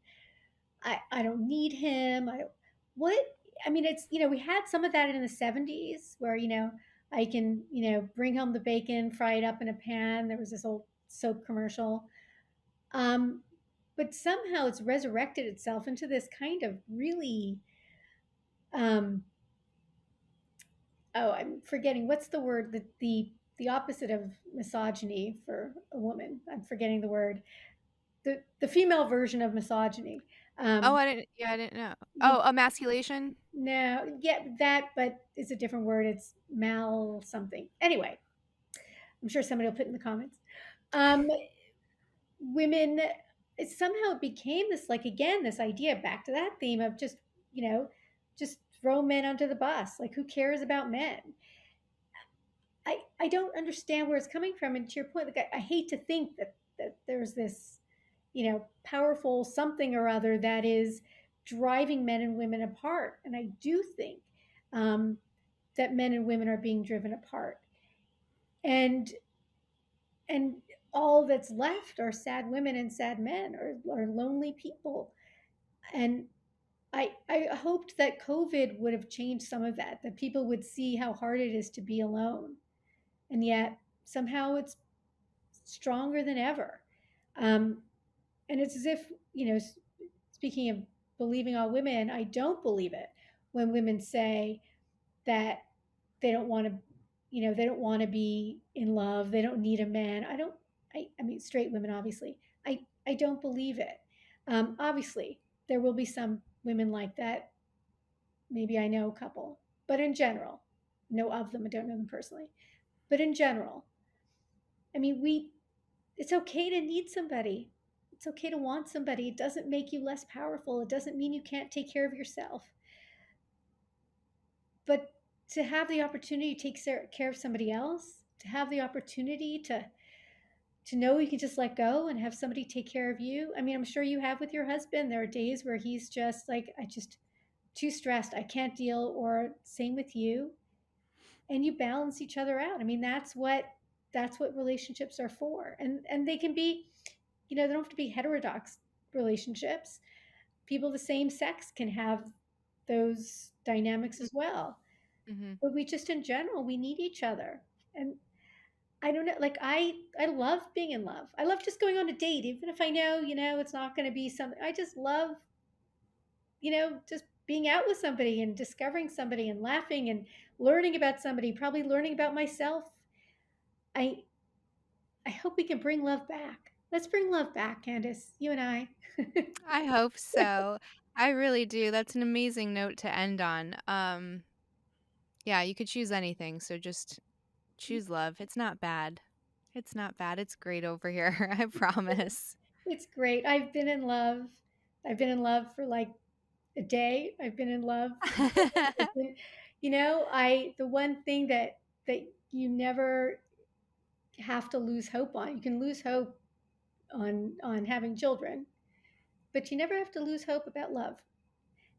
I don't need him. I don't, what I mean, it's we had some of that in the 70s where I can bring home the bacon, fry it up in a pan. There was this old soap commercial, um, but somehow it's resurrected itself into this kind of really um, oh, I'm forgetting what's the word, the opposite of misogyny for a woman. I'm forgetting the word. The female version of misogyny. Oh, Um, I didn't know. you Oh, emasculation? No, yeah, that, but it's a different word. It's mal something. Anyway, I'm sure somebody will put in the comments. Um, women, somehow it became this, like, again, this idea, back to that theme of just, you know, just throw men under the bus. Like, who cares about men? I don't understand where it's coming from. And to your point, like, I hate to think that there's this, powerful something or other that is driving men and women apart. And I do think um, that men and women are being driven apart, and and all that's left are sad women and sad men, or lonely people. And I hoped that COVID would have changed some of that, that people would see how hard it is to be alone, and yet somehow it's stronger than ever. um, and it's as if, speaking of believing all women, I don't believe it when women say that they don't want to, they don't want to be in love, they don't need a man. I mean, straight women, obviously. I don't believe it. Obviously there will be some women like that. Maybe I know a couple, but in general, know of them, I don't know them personally, but in general, I mean, it's okay to need somebody. It's okay to want somebody. It doesn't make you less powerful. It doesn't mean you can't take care of yourself. But to have the opportunity to take care of somebody else, to have the opportunity to know you can just let go and have somebody take care of you. I mean, I'm sure you have with your husband. There are days where he's just like, I just too stressed, I can't deal, or same with you. And you balance each other out. I mean, that's what relationships are for. And they can be, they don't have to be heterodox relationships. People of the same sex can have those dynamics as well. Mhm. But we just in general, we need each other. And I don't know, like I love being in love. I love just going on a date, even if I know, it's not going to be something. I just love, just being out with somebody and discovering somebody and laughing and learning about somebody, probably learning about myself. I I hope we can bring love back. Let's bring love back, Candice, you and I. I hope so. I really do. That's an amazing note to end on. Yeah, you could choose anything, so just choose love. It's not bad. It's not bad. It's great over here. I promise. It's great. I've been in love. I've been in love for like a day. I've been in love. I've been, I the one thing that you never have to lose hope on. You can lose hope on having children, but you never have to lose hope about love.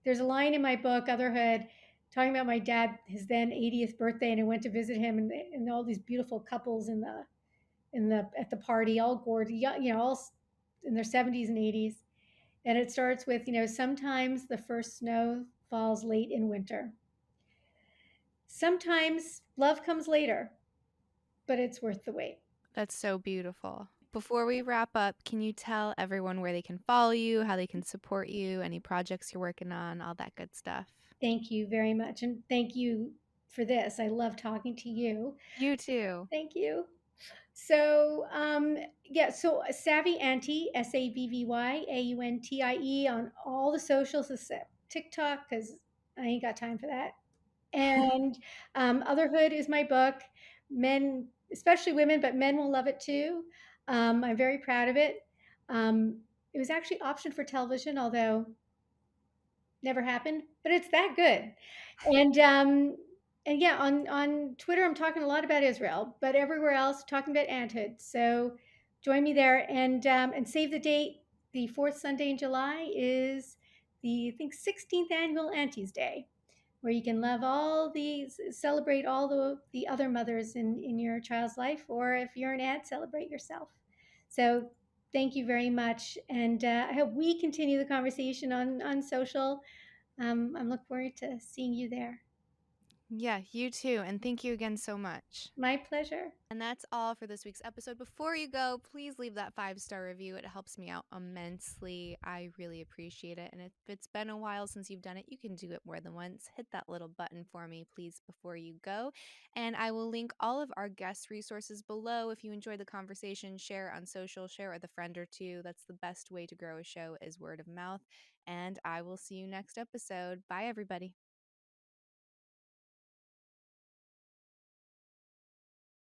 There's a line in my book, Otherhood, talking about my dad, his then 80th birthday, and I went to visit him, and all these beautiful couples in the at the party, all gored, all in their 70s and 80s. And it starts with, sometimes the first snow falls late in winter. Sometimes love comes later, but it's worth the wait. That's so beautiful. Before we wrap up, can you tell everyone where they can follow you, how they can support you, any projects you're working on, all that good stuff? Thank you very much. And thank you for this. I love talking to you. You too. Thank you. So, yeah, so Savvy Auntie, SAVVYAUNTIE on all the socials except TikTok, because I ain't got time for that. And Otherhood is my book. Men, especially women, but men will love it too. I'm very proud of it. It was actually optioned for television, although never happened, but it's that good. And yeah, on Twitter, I'm talking a lot about Israel, but everywhere else, talking about Aunthood. So join me there and save the date. The fourth Sunday in July is the, I think, 16th annual Aunties Day, where you can love all these, celebrate all the other mothers in your child's life, or if you're an aunt, celebrate yourself. So thank you very much, and I hope we continue the conversation on social. I'm looking forward to seeing you there. Yeah, you too. And thank you again so much. My pleasure. And that's all for this week's episode. Before you go, please leave that 5-star review. It helps me out immensely. I really appreciate it. And if it's been a while since you've done it, you can do it more than once. Hit that little button for me, please, before you go. And I will link all of our guest resources below. If you enjoyed the conversation, share on social, share with a friend or two. That's the best way to grow a show is word of mouth. And I will see you next episode. Bye, everybody.